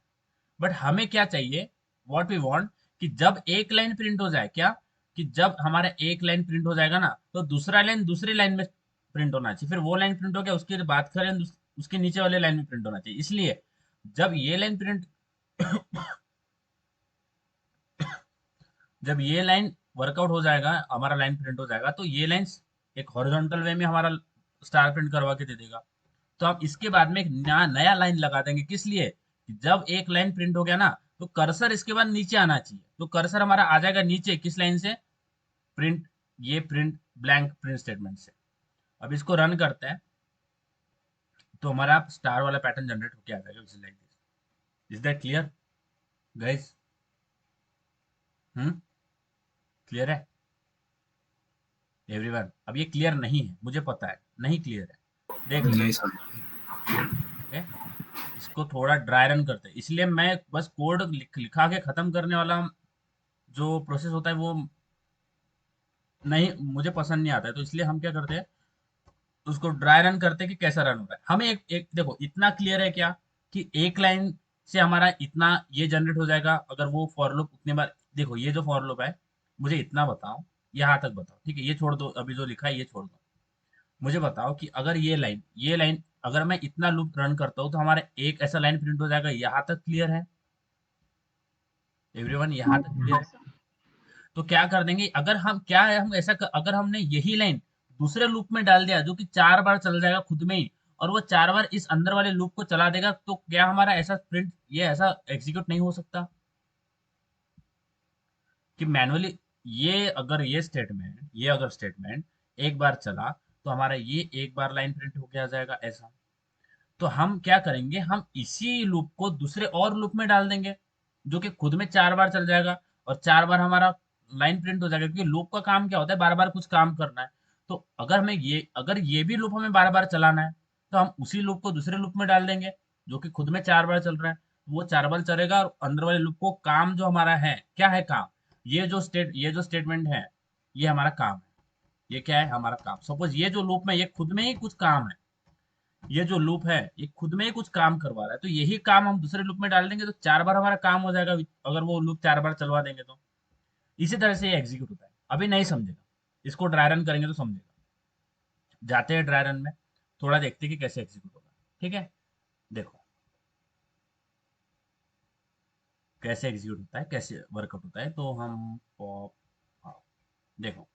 बट हमें क्या चाहिए, व्हाट वी वांट, कि जब एक लाइन प्रिंट हो जाए, क्या कि जब हमारा एक लाइन प्रिंट हो जाएगा ना, तो दूसरा लाइन दूसरी लाइन में प्रिंट होना चाहिए। फिर वो लाइन प्रिंट हो गया, उसकी बात करें, उसके नीचे वाले लाइन में प्रिंट होना चाहिए। इसलिए जब ये लाइन प्रिंट जब ये लाइन वर्कआउट हो जाएगा, हमारा लाइन प्रिंट हो जाएगा, तो ये लाइन एक हॉरिजॉन्टल वे में हमारा स्टार प्रिंट करवा के दे देगा। तो आप इसके बाद में एक नया लाइन लगा देंगे, किस लिए, कि जब एक लाइन प्रिंट हो गया ना, तो कर्सर इसके बाद नीचे आना चाहिए। तो कर्सर हमारा आ जाएगा नीचे, किस लाइन से, प्रिंट, ये प्रिंट ब्लैंक प्रिंट स्टेटमेंट से। अब इसको रन करते हैं तो हमारा स्टार वाला पैटर्न जनरेट होकर आ जाएगा, like this. Is that clear guys? Clear है एवरीवन? अब ये क्लियर नहीं है, मुझे पता है नहीं क्लियर है, देख लो। नहीं सर। ओके, इसको थोड़ा ड्राई रन करते हैं, इसलिए मैं बस कोड लिखा के खत्म करने वाला जो प्रोसेस होता है वो नहीं, मुझे पसंद नहीं आता है। तो इसलिए हम क्या करते हैं, उसको ड्राई रन करते हैं कि कैसा रन हो रहा है। हमें एक देखो, इतना क्लियर है क्या, कि एक लाइन से हमारा इतना ये जनरेट हो जाएगा, अगर वो फॉर लूप उतने बार, देखो ये जो फॉर लूप है, मुझे इतना बताओ, यहाँ तक बताओ। ठीक है, ये छोड़ दो, अभी जो लिखा है ये छोड़ दो। मुझे बताओ कि अगर ये लाइन अगर मैं इतना लूप रन करता हूँ, तो हमारा एक ऐसा लाइन प्रिंट हो जाएगा। यहाँ तक क्लियर है एवरीवन? यहाँ तक क्लियर हाँ है? सर। तो क्या कर देंगे, अगर हम क्या है, हम अगर हमने यही लाइन दूसरे लूप में डाल दिया, जो कि 4 बार चल जाएगा खुद में ही, और वो 4 बार इस अंदर वाले लूप को चला देगा, तो क्या हमारा ऐसा प्रिंट, ये ऐसा एग्जीक्यूट नहीं हो सकता कि मैनुअली, ये अगर स्टेटमेंट एक बार चला, तो हमारा ये एक बार लाइन प्रिंट होके आ जाएगा ऐसा। तो हम क्या करेंगे, हम इसी लूप को दूसरे और लूप में डाल देंगे, जो कि खुद में 4 बार चल जाएगा, और 4 बार हमारा लाइन प्रिंट हो जाएगा, क्योंकि लूप का काम क्या होता है, बार बार कुछ काम करना है। तो अगर ये भी लूप हमें बार बार चलाना है, तो हम उसी लूप को दूसरे लूप में डाल देंगे, जो कि खुद में 4 बार चल रहा है। वो 4 बार चलेगा, और अंदर वाले लूप को काम जो हमारा है, क्या है काम, ये जो स्टेटमेंट है, ये हमारा काम है। ये क्या है हमारा काम, सपोज ये जो लूप में ये खुद में ही कुछ काम है, ये जो लूप है ये खुद में ही कुछ काम करवा रहा है, तो यही काम हम दूसरे लूप में डाल देंगे, तो 4 बार हमारा काम हो जाएगा, अगर वो लूप 4 बार चलवा देंगे तो। इसी तरह से ये एग्जीक्यूट होता है। अभी नहीं समझेगा, इसको ड्राई रन करेंगे तो समझेगा। जाते हैं ड्राई रन में, थोड़ा देखते हैं कि कैसे एग्जीक्यूट होगा। ठीक है, देखो कैसे एग्जीक्यूट होता है, कैसे वर्कआउट होता है। तो हम पॉप, हाँ देखो,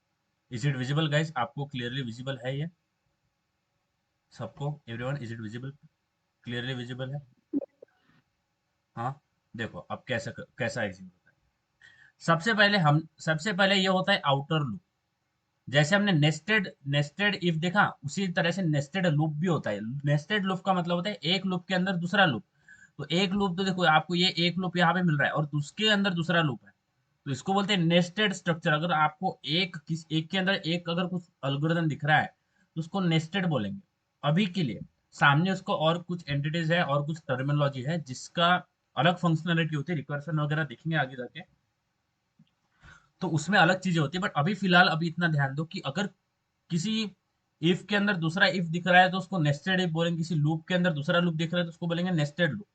इज इट विजिबल गाइस? आपको क्लियरली विजिबल है ये सबको? Everyone, is it visible? Clearly visible है? हाँ देखो अब कैसा कैसा एग्जीक्यूट होता है। सबसे पहले ये होता है आउटर लूप। जैसे हमने नेस्टेड नेस्टेड इफ देखा, उसी तरह से नेस्टेड लूप भी होता है। नेस्टेड लूप का मतलब होता है एक लूप के अंदर दूसरा लूप। तो एक लूप, तो देखो आपको ये एक लूप यहाँ पे मिल रहा है और उसके अंदर दूसरा लूप है, तो इसको बोलते हैं नेस्टेड स्ट्रक्चर। अगर आपको एक के अंदर एक अगर कुछ एल्गोरिथम दिख रहा है तो उसको नेस्टेड बोलेंगे अभी के लिए। सामने उसको और कुछ एंटिटीज है और कुछ टर्मिनोलॉजी है जिसका अलग फंक्शनलिटी होती है, रिकर्सन वगैरह देखेंगे आगे जाके, तो उसमें अलग चीजें होती है। बट अभी फिलहाल अभी इतना ध्यान दो कि अगर किसी इफ के अंदर दूसरा इफ दिख रहा है तो उसको नेस्टेड इफ बोलेंगे, किसी लूप के अंदर दूसरा लूप दिख रहा है तो उसको बोलेंगे नेस्टेड लूप।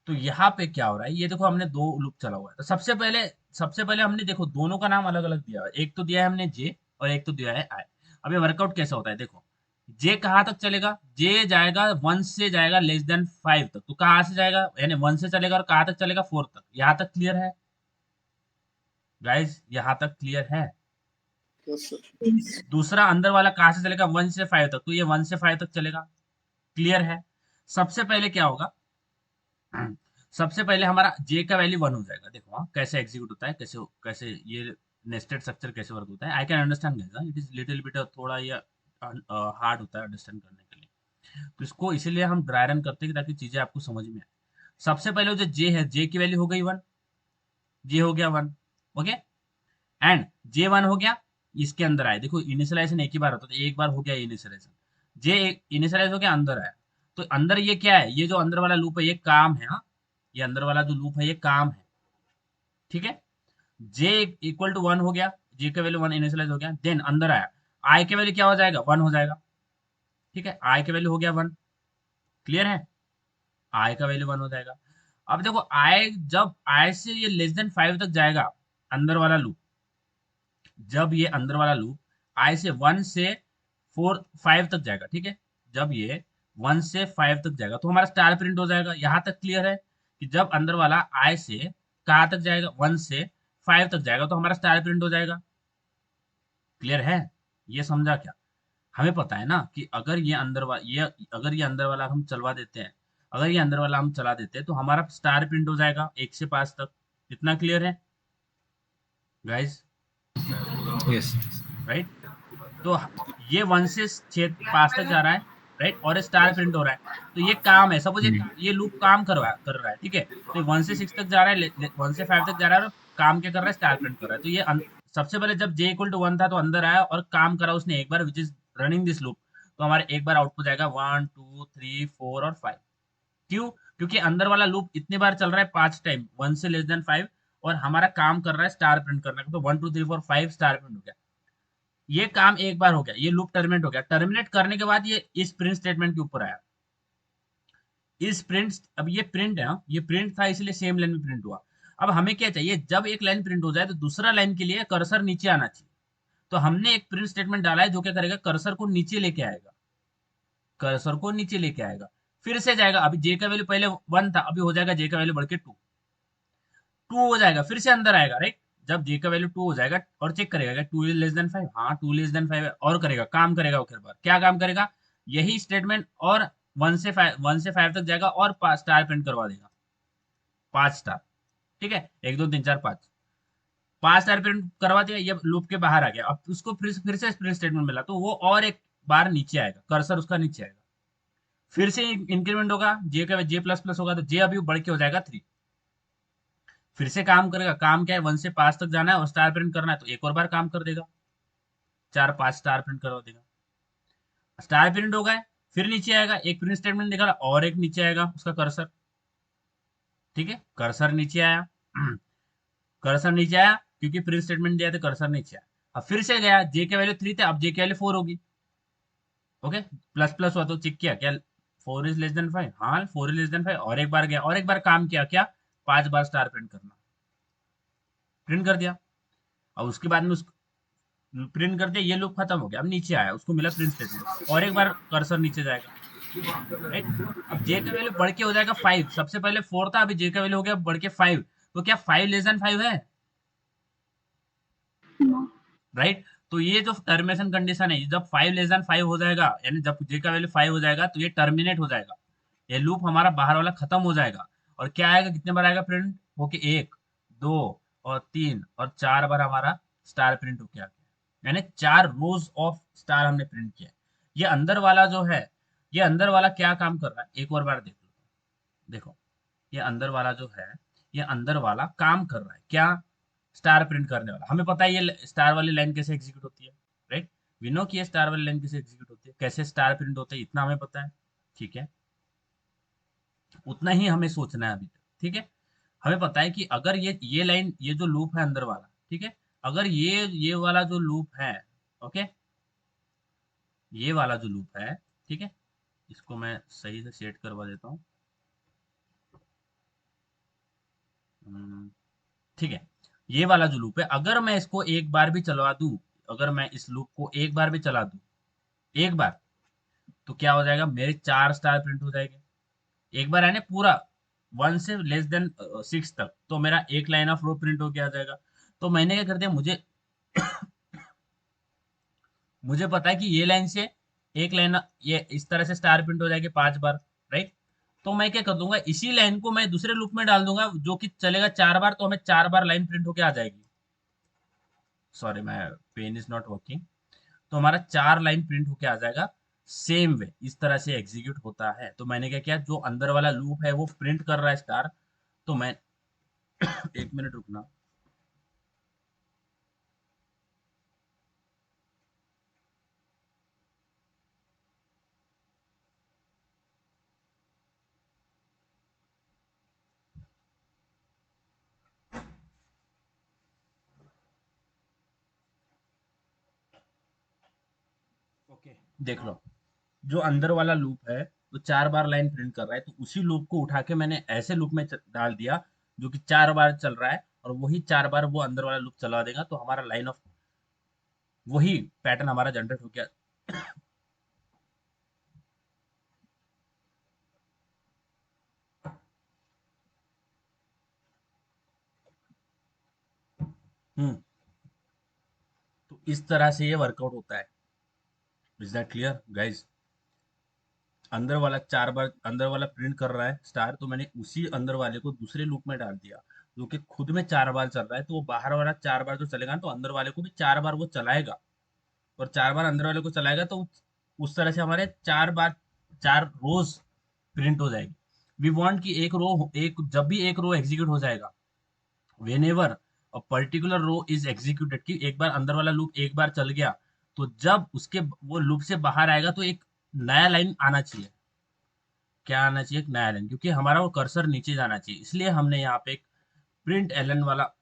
तो यहाँ पे क्या हो रहा है, ये देखो हमने दो लूप चला हुआ है। तो सबसे पहले हमने देखो दोनों का नाम अलग अलग दिया है। एक तो दिया है हमने जे और एक तो दिया है आई। अब ये वर्कआउट कैसा होता है देखो, जे कहाँ तक चलेगा? जे जाएगा 1 से जाएगा <5 तक। तो कहाँ से जाएगा, यानी 1 से चलेगा और कहाँ तक चलेगा? 4 तक। यहाँ तक क्लियर है गाइज? यहाँ तक क्लियर है? Yes sir. दूसरा अंदर वाला कहाँ से चलेगा? 1 से 5 तक। तो ये 1 से 5 तक चलेगा। क्लियर है? सबसे पहले क्या होगा, सबसे पहले हमारा जे का वैल्यू 1 हो जाएगा। देखो हाँ कैसे एग्जीक्यूट होता है, कैसे कैसे ये नेस्टेड स्ट्रक्चर कैसे वर्क होता है। I can understand guys, it is little bit थोड़ा ये हार्ड होता है अंडरस्टैंड करने के लिए। तो इसको इसीलिए हम ड्राई रन करते हैं ताकि चीजें आपको समझ में आए। सबसे पहले जो जे है, जे की वैल्यू हो गई 1, जे हो गया 1। ओके, एंड जे 1 हो गया, इसके अंदर आए। देखो इनिशियलाइजेशन एक ही बार होता है, तो एक बार हो गया इनिशियलाइजेशन, जे इनिशियलाइज हो गया, अंदर आया। तो अंदर ये क्या है, ये जो अंदर वाला लूप है ये काम है। हाँ, ये अंदर वाला जो लूप है ये काम है। ठीक है, जे इक्वल टू 1 हो गया, जे का वैल्यू 1 इनिशियलाइज हो गया, देन अंदर आया, आई के वैल्यू क्या हो जाएगा? 1 हो जाएगा। ठीक है, आई का वैल्यू हो गया 1। क्लियर है? आई का वैल्यू 1 हो जाएगा। अब देखो आई, जब आई से ये <5 तक जाएगा अंदर वाला लूप, जब ये अंदर वाला लूप आई से 1 से 5 तक जाएगा, ठीक है, जब ये 1 से 5 तक जाएगा तो हमारा स्टार प्रिंट हो जाएगा। यहां तक क्लियर है कि जब अंदर वाला आई से कहां तक जाएगा? 1 से 5 तक जाएगा तो हमारा स्टार प्रिंट हो जाएगा। क्लियर है? ये समझा क्या? हमें पता है ना कि अगर ये अगर ये अंदर वाला हम चलवा देते हैं, अगर ये अंदर वाला हम चला देते हैं तो हमारा स्टार प्रिंट हो जाएगा 1 से 5 तक। इतना क्लियर है गाइस? Yes right? तो ये 1 से 5 तक जा रहा है, राइट, और स्टार प्रिंट हो रहा है। तो ये काम है, सपोज ये लूप काम कर रहा है, ठीक है। तो 1 से 6 तक जा रहा है, 1 से 5 तक जा रहा है और काम क्या कर रहा है? स्टार प्रिंट कर रहा है। तो ये सबसे पहले जब जे इक्वल टू 1 था तो अंदर आया और काम करा उसने एक बार, which is running this loop. तो हमारे एक बार आउटपुट जाएगा 1 2 3 4 और 5। क्यों? क्योंकि अंदर वाला लूप इतने बार चल रहा है 5 टाइम, 1 से <5, और हमारा काम कर रहा है स्टार प्रिंट करने का। तो 1 2 3 4 5 स्टार प्रिंट हो गया। ये काम एक बार हो गया, ये लूप टर्मिनेट हो गया। टर्मिनेट करने के बाद ये इस प्रिंट स्टेटमेंट के ऊपर आया। इस प्रिंट, अब ये प्रिंट है, ये प्रिंट था इसलिए सेम लाइन में प्रिंट हुआ। अब हमें क्या चाहिए, जब एक लाइन प्रिंट हो जाए तो दूसरा लाइन के लिए कर्सर नीचे आना चाहिए। तो हमने एक प्रिंट स्टेटमेंट डाला है जो क्या करेगा, कर्सर को नीचे लेके आएगा, कर्सर को नीचे लेके आएगा, फिर से जाएगा। अभी जे का वैल्यू पहले 1 था, अभी हो जाएगा जे का वैल्यू बढ़ के 2 हो जाएगा, फिर से अंदर आएगा, राइट। जब जे का वैल्यू 2 हो जाएगा और चेक करेगा 2 इज लेस देन 5, हाँ 2 लेस देन 5 है, और करेगा, काम करेगा। वो बार क्या काम करेगा, यही स्टेटमेंट, और 1 से 5 तक जाएगा और 5 स्टार प्रिंट करवा देगा, 5 स्टार। ठीक है, 1 2 3 4 5 स्टार प्रिंट करवा दिया, ये लूप के बाहर आ गया। अब उसको फिर से प्रिंट स्टेटमेंट मिला तो वो और एक बार नीचे आएगा, कर्सर उसका नीचे आएगा, फिर से इंक्रीमेंट होगा, जे का जे प्लस प्लस होगा तो जे अभी बढ़ के हो जाएगा 3। फिर से काम करेगा, काम क्या है, 1 से 5 तक जाना है और स्टार प्रिंट करना है, तो एक और बार काम कर देगा, 4 5 स्टार प्रिंट करवा देगा। स्टार प्रिंट हो गए, फिर नीचे आएगा, एक प्रिंट स्टेटमेंट निकाला और एक नीचे आएगा उसका कर्सर। ठीक है, कर्सर नीचे आया, कर्सर नीचे आया क्योंकि प्रिंट स्टेटमेंट दिया था, कर्सर नीचे आया। अब फिर से गया, जे के वैल्यू 3 थे, अब जे के वैल्यू 4 होगी। ओके, प्लस प्लस हुआ तो चेक किया क्या 4 इज लेस देन 5, हाँ 4 इज लेस देन 5, और एक बार गया और एक बार काम किया, क्या 5 बार स्टार प्रिंट करना, प्रिंट कर दिया। अब उसके बाद में प्रिंट कर दिया, ये लूप खत्म हो गया, अब नीचे आया, उसको मिला प्रिंट स्टेटमेंट, और एक बार कर्सर नीचे जाएगा, राइट। अब जे का वैल्यू बढ़ के हो जाएगा 5, सबसे पहले 4 था, अभी जे का वैल्यू हो गया बढ़ के 5, तो क्या 5 लेस देन 5 है, नो। राइट। तो ये जो टर्मिनेशन कंडीशन है, जब 5 लेस देन 5 हो जाएगा, यानी जब जे का वैल्यू 5 हो जाएगा, तो ये टर्मिनेट हो जाएगा, ये लूप हमारा बाहर वाला खत्म हो जाएगा, और क्या आएगा, कितने बार आएगा प्रिंट होके, 1 2 और 3 और 4 बार हमारा स्टार प्रिंट होके आ गया, यानी 4 रोज ऑफ स्टार हमने प्रिंट किया। ये अंदर वाला जो है, ये अंदर वाला क्या काम कर रहा है, एक और बार देख लो, देखो ये अंदर वाला जो है, ये अंदर वाला काम कर रहा है क्या, स्टार प्रिंट करने वाला। हमें पता है ये स्टार वाली लाइन कैसे एग्जीक्यूट होती है, राइट। वी नो कि ये स्टार वाली लाइन कैसे एग्जीक्यूट होती है, कैसे स्टार प्रिंट होता है, इतना हमें पता है, ठीक है। उतना ही हमें सोचना है अभी तक, ठीक है। हमें पता है कि अगर ये लाइन, ये जो लूप है अंदर वाला, ठीक है, अगर ये वाला जो लूप है, ओके, ये वाला जो लूप है, ठीक है, इसको मैं सही से सेट करवा देता हूँ, ठीक है। ये वाला जो लूप है, अगर मैं इसको एक बार भी चलवा दूं, अगर मैं इस लूप को एक बार भी चला दूं, एक बार, तो क्या हो जाएगा, मेरे 4 स्टार प्रिंट हो जाएंगे, एक बार है ना पूरा, 1 से लेस देन 6 तक, तो मेरा एक लाइन ऑफ रो प्रिंट होके आ जाएगा। तो मैंने क्या कर दिया, मुझे पता है कि ये लाइन से एक लाइन, ये इस तरह से स्टार प्रिंट हो जाएगी 5 बार, राइट। तो मैं क्या कर दूंगा, इसी लाइन को मैं दूसरे लूप में डाल दूंगा, जो कि चलेगा 4 बार, तो हमें 4 बार लाइन प्रिंट होके आ जाएगी। सॉरी, मैं पेन इज नॉट वर्किंग। तो हमारा 4 लाइन प्रिंट होके आ जाएगा, सेम वे इस तरह से एग्जीक्यूट होता है। तो मैंने क्या किया, जो अंदर वाला लूप है वो प्रिंट कर रहा है स्टार, तो मैं एक मिनट रुकना। ओके, देख लो, जो अंदर वाला लूप है वो 4 बार लाइन प्रिंट कर रहा है, तो उसी लूप को उठा के मैंने ऐसे लूप में डाल दिया, जो कि 4 बार चल रहा है, और वही 4 बार वो अंदर वाला लूप चला देगा, तो हमारा लाइन ऑफ, वही पैटर्न हमारा जनरेट हो गया। हम्म, तो इस तरह से ये वर्कआउट होता है। Is that clear guys. अंदर वाला 4 बार अंदर वाला प्रिंट कर रहा है स्टार, तो मैंने उसी अंदर वाले को दूसरे लूप में डाल दिया, जो कि खुद में 4 बार चल रहा है, तो वो बाहर वाला 4 बार जो चलेगा, तो अंदर वाले को भी 4 बार वो चलाएगा, और 4 बार अंदर वाले को चलाएगा, तो उस तरह से हमारे 4 बार 4 रोज प्रिंट हो जाएगी। वी वांट कि एक रो, एक जब भी एक रो एग्जीक्यूट हो जाएगा, whenever a particular row is executed, कि एक बार अंदर वाला लूप एक बार चल गया, तो जब उसके वो लूप से बाहर आएगा, तो एक नया लाइन आना चाहिए, क्या आना चाहिए, एक नया लाइन, क्योंकि हमारा वो कर्सर नीचे जाना चाहिए, इसलिए हमने यहाँ पे एक प्रिंट एलन वाला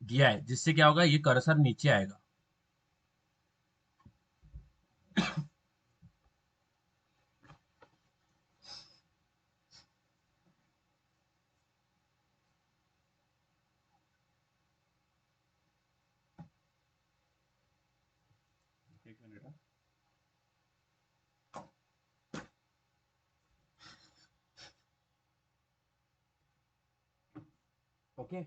दिया है, जिससे क्या होगा, ये कर्सर नीचे आएगा। एक मिनट, ओके।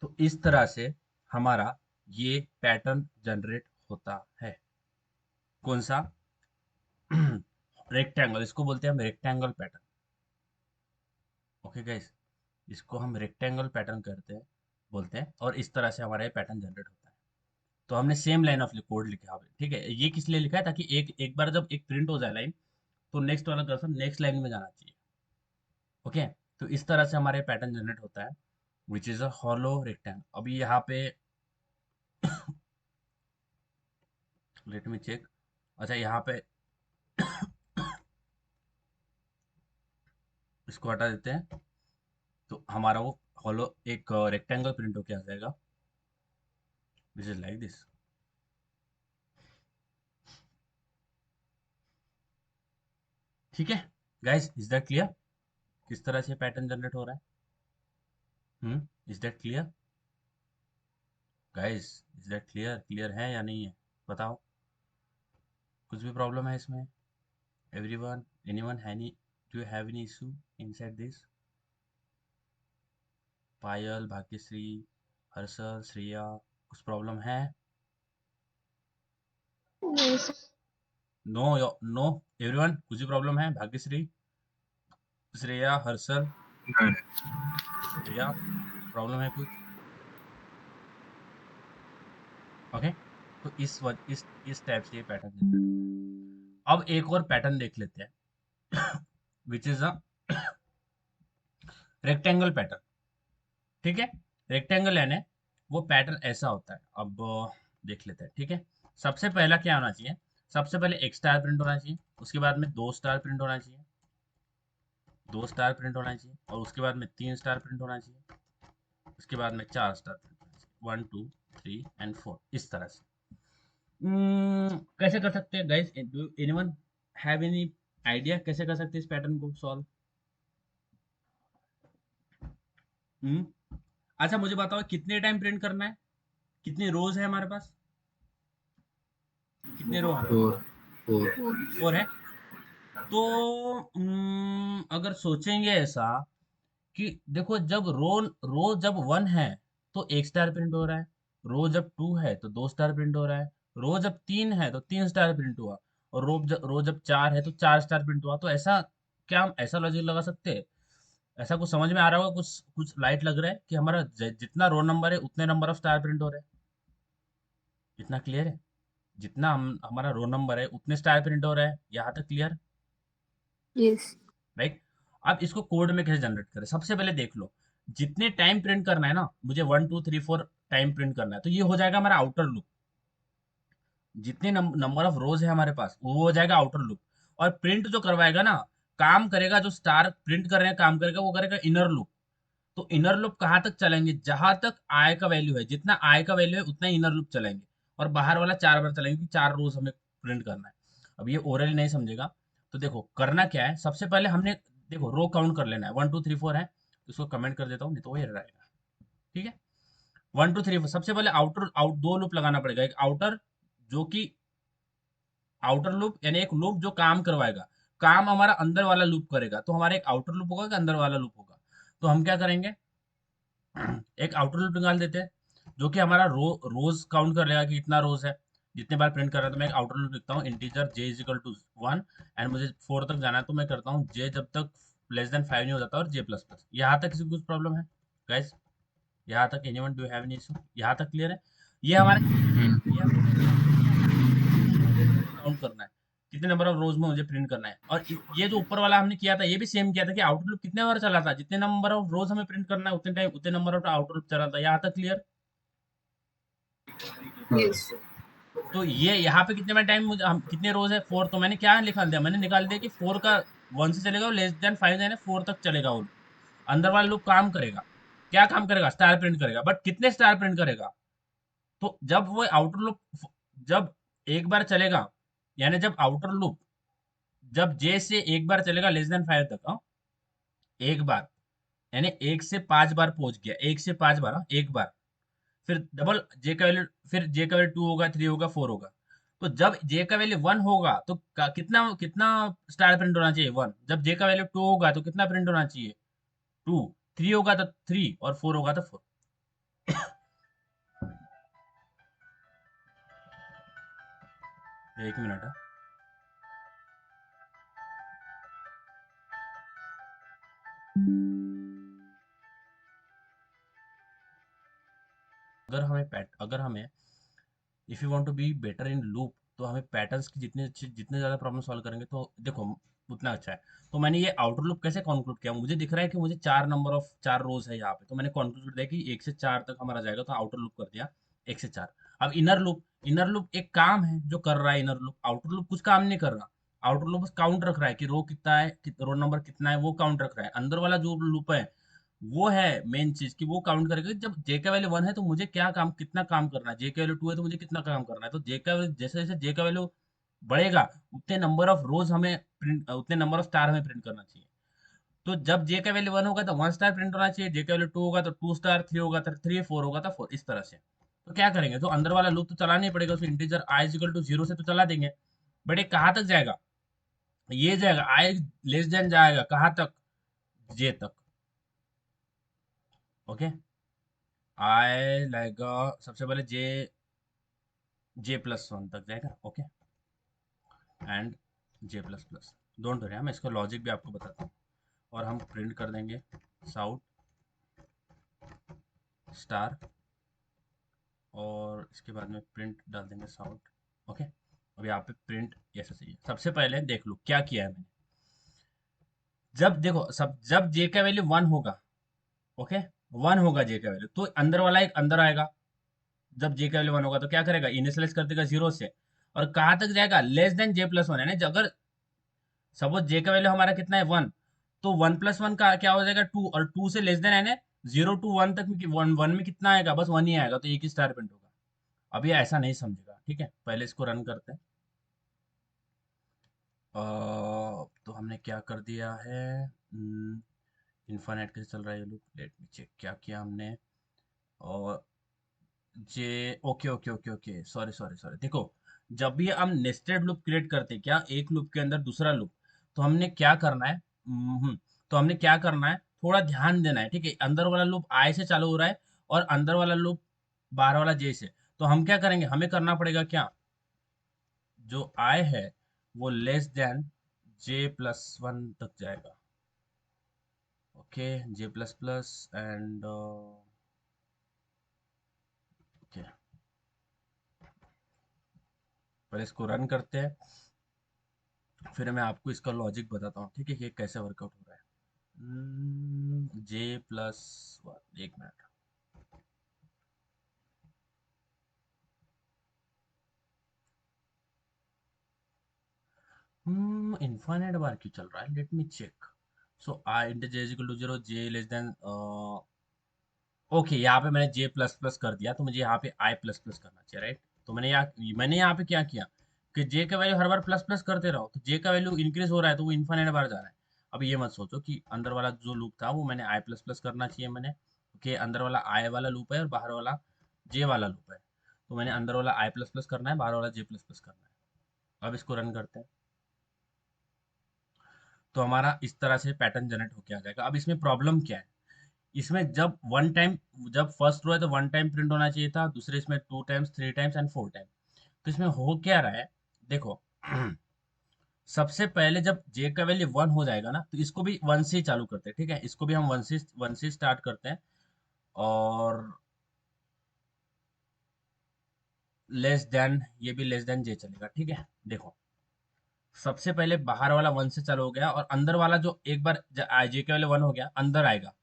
तो इस तरह से हमारा ये पैटर्न जनरेट होता है, कौन सा, रेक्टेंगल, इसको बोलते हैं हम रेक्टेंगल पैटर्न। ओके गाइस, इसको हम रेक्टेंगल पैटर्न करते हैं, बोलते हैं, और इस तरह से हमारा ये पैटर्न जनरेट होता है। तो हमने सेम लाइन ऑफ कोड लिखा है, ठीक है, ये किस लिए लिखा है, ताकि एक एक बार जब एक प्रिंट हो जाए लाइन, तो नेक्स्ट वाला कर्सर नेक्स्ट लाइन में जाना चाहिए। ओके, तो इस तरह से हमारे पैटर्न जनरेट होता है, which is a hollow rectangle. अभी यहाँ पे लेट मी चेक, अच्छा यहाँ पे इसको हटा देते हैं, तो हमारा वो हॉलो एक रेक्टेंगल प्रिंट होके आ जाएगा, विच इज लाइक दिस। ठीक है गाइस, इज दैट क्लियर, किस तरह से पैटर्न जनरेट हो रहा है, is that clear. Guys is that clear? Clear है या नहीं है? बताओ, कुछ भी प्रॉब्लम है इसमें? Everyone, anyone, any, do you have any issue inside this? Payal, Bhagyashree, Harshal, Shreya, कुछ प्रॉब्लम है? नहीं सर। नो, नो, एवरीवन, कुछ भी प्रॉब्लम है? भाग्यश्री, श्रेया, हर्षल, श्रेया, प्रॉब्लम है कुछ? ओके, तो इस टाइप से ये पैटर्न जनरेट। अब एक और पैटर्न देख लेते हैं which is a rectangle pattern. ठीक है, रेक्टेंगल यानी वो पैटर्न ऐसा होता है। अब देख लेते हैं। ठीक है, सबसे पहला क्या होना चाहिए? सबसे पहले एक स्टार प्रिंट होना चाहिए, उसके बाद में 2 स्टार प्रिंट होना चाहिए, 2 स्टार प्रिंट होना चाहिए, और उसके बाद में 3 स्टार प्रिंट होना चाहिए, उसके बाद में 4 स्टार प्रिंट होना चाहिए, 1 2 3 एंड 4, इस तरह से। कैसे कर सकते हैं guys? Do anyone have any idea कैसे कर सकते हैं इस पैटर्न को सॉल्व? अच्छा मुझे बताओ, कितने टाइम प्रिंट करना है? कितने रोज है हमारे पास? कितने रो है? 4 4 है। तो अगर सोचेंगे ऐसा कि देखो, जब रो जब 1 है तो 1 स्टार प्रिंट हो रहा है, रो जब 2 है तो 2 स्टार प्रिंट हो रहा है, रो जब 3 है तो 3 स्टार प्रिंट हुआ, और रो जब 4 है तो 4 स्टार प्रिंट हुआ। तो ऐसा क्या हम ऐसा लॉजिक लगा सकते हैं? ऐसा कुछ समझ में आ रहा होगा? कुछ कुछ लाइट लग रहा है कि हमारा जितना रो नंबर है उतने नंबर ऑफ स्टार प्रिंट हो रहे हैं। इतना क्लियर है? जितना हमारा रो नंबर है उतने स्टार प्रिंट हो रहा है। यहाँ तक क्लियर? यस। राइट। अब इसको कोड में कैसे जनरेट करें? सबसे पहले देख लो, जितने टाइम प्रिंट करना है ना, मुझे 1 2 3 4 टाइम प्रिंट करना है, तो ये हो जाएगा हमारा आउटर लूप। जितने नंबर ऑफ रोज है हमारे पास वो हो जाएगा आउटर लूप। और प्रिंट जो करवाएगा ना, काम करेगा, जो स्टार प्रिंट कर रहे हैं काम करेगा, वो करेगा इनर लूप। तो इनर लूप कहाँ तक चलेंगे? जहां तक आई का वैल्यू है, जितना आई का वैल्यू है उतना इनर लूप चलेंगे, और बाहर वाला 4 बार चलेंगे कि 4 रोज हमें प्रिंट करना है। अब ये ओरली नहीं समझेगा, तो देखो करना क्या है। सबसे पहले हमने देखो रो काउंट कर लेना है, 1 2 3 4 है, तो इसको कमेंट कर देता हूँ, नहीं तो वो एरर आएगा। ठीक है, 1 2 3 4। सबसे पहले दो लूप लगाना पड़ेगा। एक आउटर, जो कि आउटर लूप यानी एक लूप जो काम करवाएगा, काम हमारा अंदर वाला लूप करेगा, तो हमारा एक आउटर लूप होगा कि अंदर वाला लूप होगा। तो हम क्या करेंगे, एक आउटर लूप निकाल देते हैं, जो कि हमारा रोज काउंट कर लेगा कि इतना रोज है, जितने बार प्रिंट कर रहा है। तो मैं एक आउटर लूप लिखता हूँ, integer j is equal to 1, and मुझे 4 तक जाना है, तो मैं करता हूँ j जब तक लेस देन 5 नहीं हो जाता, और j प्लस प्लस। यहाँ तक किसी को कुछ प्रॉब्लम है गाइस? यहाँ तक anyone do have any issue? यहाँ तक क्लियर है? ये हमारे काउंट करना है, कितने नंबर ऑफ रोज में मुझे प्रिंट करना है। और ये जो ऊपर वाला हमने किया था, ये भी सेम किया था कि आउटर लूप कितने बार चला था, जितने नंबर ऑफ रोज हमें प्रिंट करना है उतने टाइम उतने नंबर ऑफ आउटर लूप चला था। यहाँ तक क्लियर? यस। तो ये यहाँ पे कितने में टाइम मुझे कितने रोज है? 4। तो मैंने क्या निकाल दिया? मैंने निकाल दिया कि 4 का 1 से चलेगा, लेस देन 5 यानी 4 तक चलेगा वो loop। अंदर वाला लूप काम करेगा, क्या काम करेगा? स्टार प्रिंट करेगा, बट कितने स्टार प्रिंट करेगा? तो जब वो आउटर लूप जब एक बार चलेगा, यानी जब आउटर लूप जब जे से एक बार चलेगा लेस देन 5 तक, एक बार यानी 1 से 5 बार पहुंच गया, 1 से 5 बार, एक बार, फिर डबल जे का वैल्यू, फिर जे का वैल्यू 2 होगा, 3 होगा, 4 होगा। तो जब जे का वैल्यू 1 होगा तो कितना कितना स्टार प्रिंट होना चाहिए? 1। जब जे का वैल्यू 2 होगा तो कितना प्रिंट होना चाहिए? 2। 3 होगा तो 3, और 4 होगा तो 4। एक मिनट है। अगर हमें if you want to be better in loop, तो हमें पैटर्न्स की जितने ज्यादा प्रॉब्लम सॉल्व करेंगे तो देखो उतना अच्छा है। तो मैंने ये आउटर लूप कैसे कंक्लूड किया? मुझे दिख रहा है कि मुझे 4 रोज है यहाँ पे, तो मैंने कंक्लूड किया कि 1 से 4 तक हमारा जाएगा, तो आउटर लूप कर दिया 1 से 4। अब इनर लूप एक काम है जो कर रहा है इनर लूप। आउटर लूप कुछ काम नहीं कर रहा। आउटर लूप बस काउंट रख रहा है कि रो कितना है, रो नंबर कितना है, वो काउंट रख रहा है। अंदर वाला जो लूप है वो है मेन चीज, कि वो काउंट करेगा कि जब जे का वैल्यू 1 है तो मुझे क्या काम कितना काम करना है, जे का वैल्यू 2 है तो मुझे कितना काम करना है। तो जे का जैसे जैसे जे का वैल्यू बढ़ेगा उतने नंबर ऑफ रोज हमें प्रिंट, उतने नंबर ऑफ स्टार हमें प्रिंट करना चाहिए। तो जब जे का वैल्यू 1 होगा तो 1 स्टार प्रिंट होना चाहिए, जे का वैल्यू 2 होगा तो 2 स्टार, 3 होगा तो 3, 4 होगा तो 4, इस तरह से। तो क्या करेंगे, तो अंदर वाला लूप तो चलाना ही पड़ेगा, उसमें integer i is equal to 0 से तो चला देंगे। बट ये कहाँ तक जाएगा, ये जाएगा i लेस देन, जाएगा कहाँ तक, j तक। ओके, i लाएगा सबसे पहले j+1 तक जाएगा। Okay, and j++। Don't worry, मैं इसका लॉजिक भी आपको बताता हूँ। और हम प्रिंट कर देंगे साउट स्टार, और इसके बाद में प्रिंट डाल देंगे साउट। ओके, अब यहाँ पे प्रिंट ऐसा चाहिए। सबसे पहले देख लो क्या किया है मैंने। जब देखो, जब j का वैल्यू 1 होगा, ओके 1 होगा j का वैल्यू, तो अंदर वाला एक अंदर आएगा। जब j का वैल्यू 1 होगा तो क्या करेगा, इनिशियलाइज कर देगा 0 से, और कहाँ तक जाएगा, लेस देन j+1। है ना, अगर सपोज j का वैल्यू हमारा कितना है 1, तो 1+1 का क्या हो जाएगा 2, और 2 से लेस देन है ना 0 to 1 तक में 1 में कितना आएगा, बस 1 ही आएगा, तो एक ही स्टार प्रिंट होगा। अब ये ऐसा नहीं समझेगा, ठीक है, पहले इसको रन करते हैं। तो हमने क्या कर दिया है, इन्फानेट कैसे चल रहा है ये लूप, लेट मी चेक क्या किया हमने। और J okay okay okay okay, sorry sorry sorry, देखो जब भी हम नेस्टेड लूप क्रिएट करते हैं, क्या एक लूप के अंदर दूसरा लूप, तो हमने क्या करना है, तो हमने क्या करना है, थोड़ा ध्यान देना है, ठीक है। अंदर वाला लूप आई से चालू हो रहा है, और अंदर वाला लूप बाहर वाला जे से, तो हम क्या करेंगे, हमें करना पड़ेगा क्या, जो आई है वो लेस देन j+1 तक जाएगा। ओके, j++ एंड ओके, पहले इसको रन करते हैं, फिर मैं आपको इसका लॉजिक बताता हूँ, ठीक है, कि ये कैसे वर्कआउट हो रहा है। j+1, एक मिनट। इनफाइनाइट बार क्यों चल रहा है, let me check. So I int j is equal to 0, j less than, okay, यहाँ पे मैंने j++ कर दिया, तो मुझे यहाँ पे i++ करना चाहिए, राइट। तो मैंने यहाँ पे क्या किया कि j का वैल्यू हर बार प्लस प्लस करते रहो, तो j का वैल्यू इंक्रीज हो रहा है, तो वो इनफाइनाइट बार जा रहा है। अब ये मत सोचो कि अंदर वाला जो लूप था वो मैंने i++ करना चाहिए मैंने, कि अंदर वाला i वाला लूप है और बाहर वाला j वाला लूप है, तो मैंने अंदर वाला i++ करना है, बाहर वाला j++ करना है। अब इसको रन करते हैं, तो हमारा इस तरह से पैटर्न जनरेट होके आ जाएगा। अब इसमें प्रॉब्लम क्या है, इसमें जब वन टाइम, जब फर्स्ट रो है तो 1 टाइम प्रिंट होना चाहिए था, दूसरे इसमें 2 टाइम्स, 3 टाइम्स एंड 4 टाइम। तो इसमें हो क्या रहा है, देखो सबसे पहले जब j का वैल्यू 1 हो जाएगा ना, तो इसको भी 1 से ही चालू करते हैं, ठीक है, इसको भी हम 1 से स्टार्ट करते हैं, और लेस देन, ये भी लेस देन j चलेगा, ठीक है। देखो सबसे पहले बाहर वाला 1 से चालू हो गया, और अंदर वाला जो एक बार j का वैल्यू 1 हो गया, अंदर आएगा,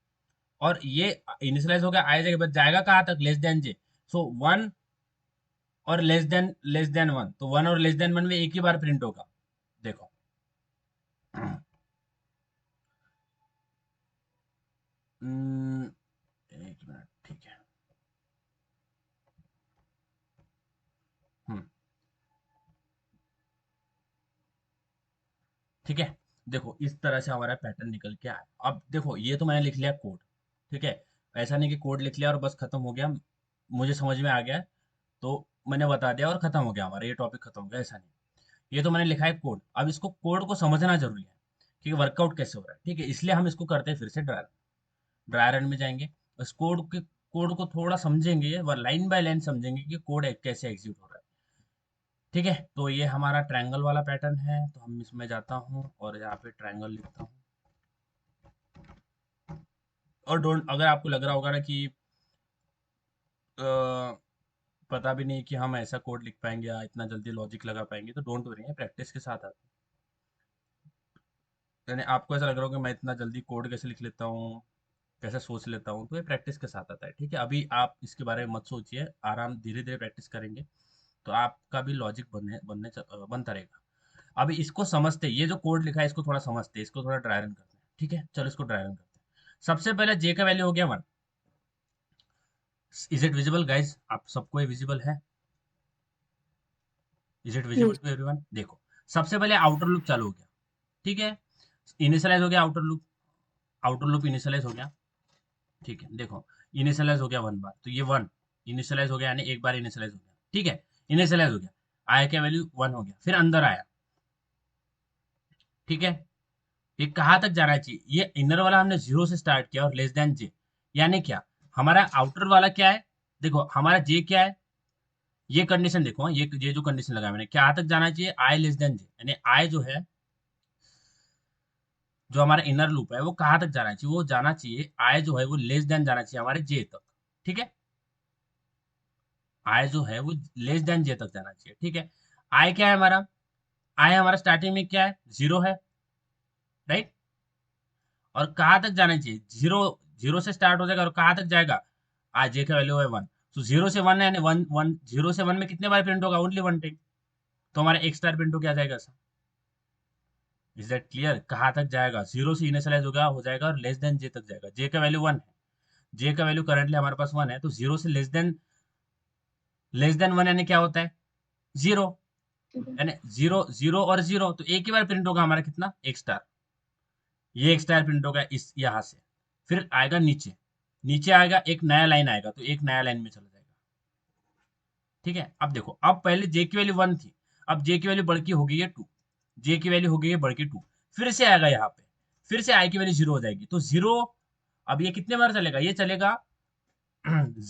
और ये इनिशियलाइज हो गया आ जाएगा, बस जाएगा कहाँ तक, लेस देन j। सो 1 और लेस देन 1, तो 1 और लेस देन 1 में एक ही बार प्रिंट होगा। देखो एक मिनट, ठीक है। हम्म, ठीक है, देखो इस तरह से हमारा पैटर्न निकल के आया। अब देखो ये तो मैंने लिख लिया कोड, ठीक है, ऐसा नहीं कि कोड लिख लिया और बस खत्म हो गया, मुझे समझ में आ गया तो मैंने बता दिया और खत्म हो गया, हमारा ये टॉपिक खत्म हो गया, ऐसा नहीं। ये तो मैंने लिखा है कोड, अब इसको कोड को समझना जरूरी है कि वर्कआउट कैसे हो रहा है, ठीक है, इसलिए हम इसको करते हैं फिर से ड्राई रन में जाएंगे, उस कोड को थोड़ा समझेंगे, लाइन बाय लाइन समझेंगे कि कोड कैसे एग्जीक्यूट हो रहा है, ठीक है। तो ये हमारा ट्रायंगल वाला पैटर्न है, तो हम इसमें जाता हूँ और यहाँ पे ट्रायंगल लिखता हूँ। और डोंट, अगर आपको लग रहा होगा ना कि पता भी नहीं कि हम ऐसा कोड लिख पाएंगे या इतना जल्दी लॉजिक लगा पाएंगे, तो डोंट वरी, प्रैक्टिस के साथ आते हैं। यानी आपको ऐसा लग रहा होगा मैं इतना जल्दी कोड कैसे लिख लेता हूँ, कैसे सोच लेता हूँ, तो ये प्रैक्टिस के साथ आता है, ठीक है। अभी आप इसके बारे में मत सोचिए, आराम धीरे धीरे प्रैक्टिस करेंगे तो आपका भी लॉजिक बनता रहेगा। अभी इसको समझते, ये जो कोड लिखा है इसको थोड़ा समझते, इसको थोड़ा ड्राई रन करते हैं, ठीक है, चलो इसको ड्राई रन करते हैं। सबसे पहले जे का वैल्यू हो गया 1। इज इट विजिबल गाइज, आप सबको ये विजिबल है, is it visible Yes. To everyone. देखो सबसे पहले आउटर लूप चालू हो गया, ठीक है, इनिशियलाइज हो गया outer loop, outer loop initialize हो गया, ठीक है। देखो इनिशियलाइज हो गया 1 बार, तो ये 1, इनिशियलाइज हो गया, यानी एक बार इनिशियलाइज हो गया, ठीक है, इनिशियलाइज हो गया, आई का वैल्यू 1 हो गया, फिर अंदर आया, ठीक है। ये कहाँ तक जाना चाहिए, ये इनर वाला हमने 0 से स्टार्ट किया और लेस देन जे, यानी क्या, हमारा आउटर वाला क्या है, देखो हमारा जे क्या है, ये कंडीशन देखो, ये जो कंडीशन लगाया मैंने, क्या तक जाना चाहिए, आई लेस देन जे, यानी आई जो है, जो हमारा इनर लूप है वो कहाँ तक जाना चाहिए, वो जाना चाहिए, आई जो है वो लेस देन जाना चाहिए हमारे जे तक, ठीक है, आई जो है वो लेस देन जे तक जाना चाहिए, ठीक है। आई क्या है हमारा, आई हमारा स्टार्टिंग में क्या है, 0 है, राइट, और कहाँ तक जाना चाहिए, 0 से स्टार्ट हो जाएगा और कहाँ तक जाएगा, आज जे का वैल्यू है 1, तो 0 से 1 है, 0 से 1 में कितने बार प्रिंट होगा, ओनली 1 टाइम, तो हमारा एक स्टार प्रिंट हो क्या जाएगा सर, इज दैट क्लियर, कहाँ तक जाएगा, 0 से इनिशियलाइज होगा, हो जाएगा और लेस देन जे तक जाएगा, जे का वैल्यू 1 है, जे का वैल्यू करंटली हमारे पास 1 है, तो 0 से लेस देन 1 यानी क्या होता है, 0, यानी 0 और 0, तो एक ही बार प्रिंट होगा हमारा कितना, एक स्टार, ये एक स्टार प्रिंट होगा इस यहाँ से, फिर आएगा नीचे, नीचे आएगा एक नया लाइन आएगा, तो एक नया लाइन में चला जाएगा, ठीक है। अब देखो, अब पहले जे की वैल्यू 1 थी, अब जे की वैल्यू बढ़ के हो गई है 2, जे की वैल्यू हो गई है बढ़ के 2, फिर से आएगा यहाँ पे, फिर से आई की वैल्यू 0 हो जाएगी, तो 0, अब ये कितने बार चलेगा, ये चलेगा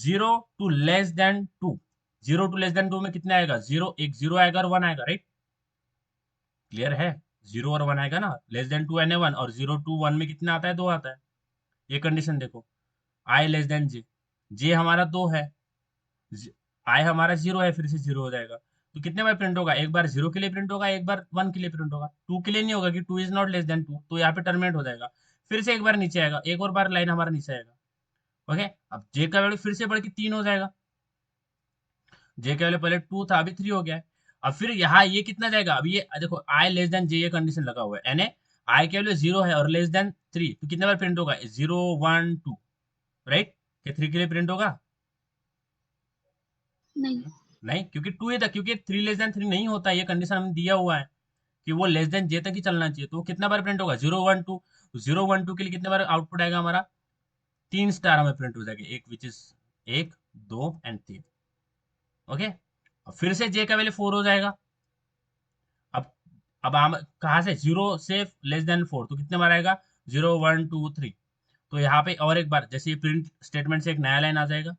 0 to less than 2, 0 to less than 2 में कितने आएगा, 0, एक 0 आएगा और 1 आएगा, राइट, क्लियर है, 0 और 1 आएगा ना, लेस देन 2 यानी 1, और 0 to 1 में कितना आता है, 2 आता है, ये कंडीशन देखो, आई लेस देन जे, जे हमारा 2 है, आई हमारा 0 है, फिर से 0 हो जाएगा, तो कितने बार प्रिंट होगा, एक बार 0 के लिए प्रिंट होगा, एक बार 1 के लिए प्रिंट होगा, 2 के लिए नहीं होगा कि 2 इज नॉट लेस देन 2, तो यहाँ पे टर्मिनेट हो जाएगा, फिर से एक बार नीचे आएगा, एक और बार लाइन हमारा नीचे आएगा, ओके। अब जे का वैल्यू फिर से बढ़ के 3 हो जाएगा, जे का वैल्यू पहले 2 था, अभी 3 हो गया है, अब फिर यहाँ ये कितना जाएगा, अब ये देखो आई लेस देन जे, ये कंडीशन लगा हुआ है, यानी आई का वैल्यू 0 है और लेस देन 3, तो कितने बार प्रिंट होगा, 0 1 2, राइट, क्या 3 के लिए प्रिंट होगा, नहीं। नहीं, क्योंकि 2 ही था, क्योंकि 3 लेस देन 3 नहीं होता, ये कंडीशन हमें दिया हुआ है कि वो लेस देन जे तक ही चलना चाहिए, तो वो कितना बार प्रिंट होगा, 0 1 2, तो 0 1 2 के लिए कितने बार आउटपुट आएगा हमारा, 3 स्टार हमें प्रिंट हो जाएगा, एक विच इज 1 2 एंड 3, ओके। अब फिर से जे का वैल्यू 4 हो जाएगा, अब अब हम कहाँ से, 0 से लेस देन 4, तो कितने बार आएगा, 0 1 2 3, तो यहाँ पे और एक बार जैसे ये प्रिंट स्टेटमेंट से एक नया लाइन आ जाएगा,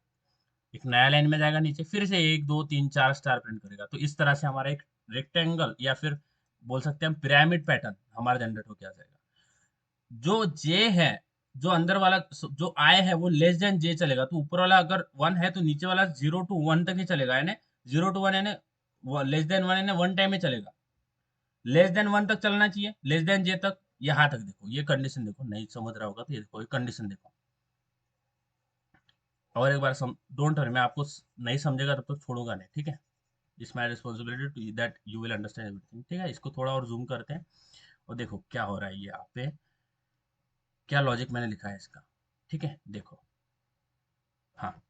एक नया लाइन में जाएगा नीचे, फिर से 1 2 3 4 स्टार प्रिंट करेगा, तो इस तरह से हमारा एक रेक्टेंगल या फिर बोल सकते हैं हम पिरामिड पैटर्न हमारा जनरेट होकर आ जाएगा, जो जे है, जो अंदर वाला जो आई है वो लेस देन जे चलेगा, तो ऊपर वाला अगर 1 है तो नीचे वाला 0 to 1 तक ही चलेगा, यानी 0 to 1 यानी लेस देन 1 यानी 1 टाइम में चलेगा, लेस देन 1 तक चलना चाहिए, लेस देन जे तक, यहाँ तक देखो, ये कंडीशन देखो, नहीं समझ रहा होगा तो ये देखो, ये कंडीशन देखो, और एक बार डोंट वरी, मैं आपको नहीं समझेगा तब तक छोड़ूंगा नहीं, ठीक है, it's my responsibility to that you will understand everything, ठीक है। इसको थोड़ा और जूम करते हैं और देखो क्या हो रहा है, ये यहाँ पे क्या लॉजिक मैंने लिखा है इसका, ठीक है, देखो, हाँ,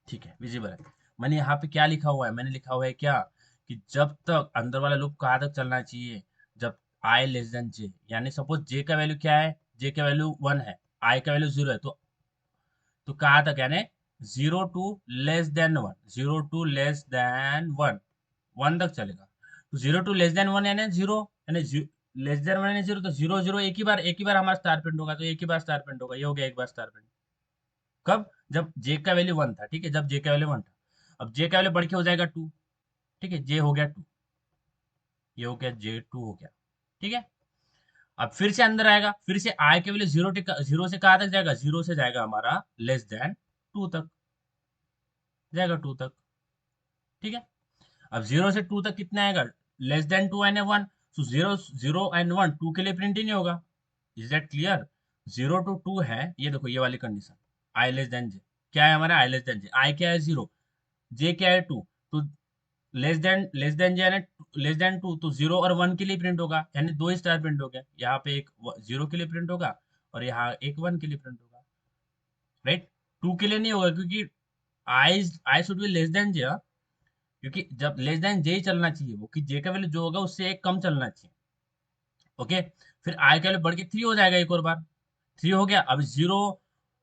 ठीक है, विजिबल है, मैंने यहाँ पे क्या लिखा हुआ है, मैंने लिखा हुआ है क्या, कि जब तक अंदर वाला लूप कहाँ तक चलना चाहिए, जब आई लेस देन जे, यानी सपोज जे का वैल्यू क्या है, जे का वैल्यू 1 है, आई का वैल्यू 0 है, तो कहाँ तक, यानी 0 to less than 1, 0 to less than 1, 1 तक चलेगा, तो 0 to लेस देन 1 यानी 0, यानी लेस देन 1 यानी 0, तो 0 0 एक ही बार हमारा स्टार प्रिंट होगा, तो एक ही बार स्टार प्रिंट होगा, ये हो गया एक बार स्टार प्रिंट, कब, जब जे का वैल्यू 1 था, ठीक है, जब जे का वैल्यू 1 था, अब जे का वैल्यू बढ़ के हो जाएगा 2, ठीक है, जे हो गया 2, ये हो गया जे 2 हो गया, ठीक है। अब फिर से अंदर आएगा, फिर से आई के वैल्यू 0 से कहाँ तक जाएगा, 0 से जाएगा हमारा लेस देन 2 तक, जाएगा 2 तक, ठीक है। अब 0 से 2 तक कितना आएगा, less than 2 and 1, so 0 0 and 1 2 के लिए प्रिंट ही नहीं होगा, इज दैट क्लियर, 0 to 2 है, ये देखो ये वाली कंडीशन, आई लेस देन जे, क्या है हमारा आई लेस देन जे, आई क्या है 0, जे क्या है 2, तो लेस देन जे यानी लेस देन 2, तो 0 और 1 के लिए प्रिंट होगा, यानी 2 स्टार प्रिंट हो गया, यहाँ पे एक 0 के लिए प्रिंट होगा और यहाँ एक 1 के लिए प्रिंट होगा, राइट, 2 के लिए नहीं होगा क्योंकि I should be less than J, क्योंकि जब लेस देन जे ही चलना चाहिए वो, कि जे का वैल्यू जो होगा उससे एक कम चलना चाहिए, ओके। फिर आई का वैल्यू बढ़ के 3 हो जाएगा, एक और बार 3 हो गया, अब 0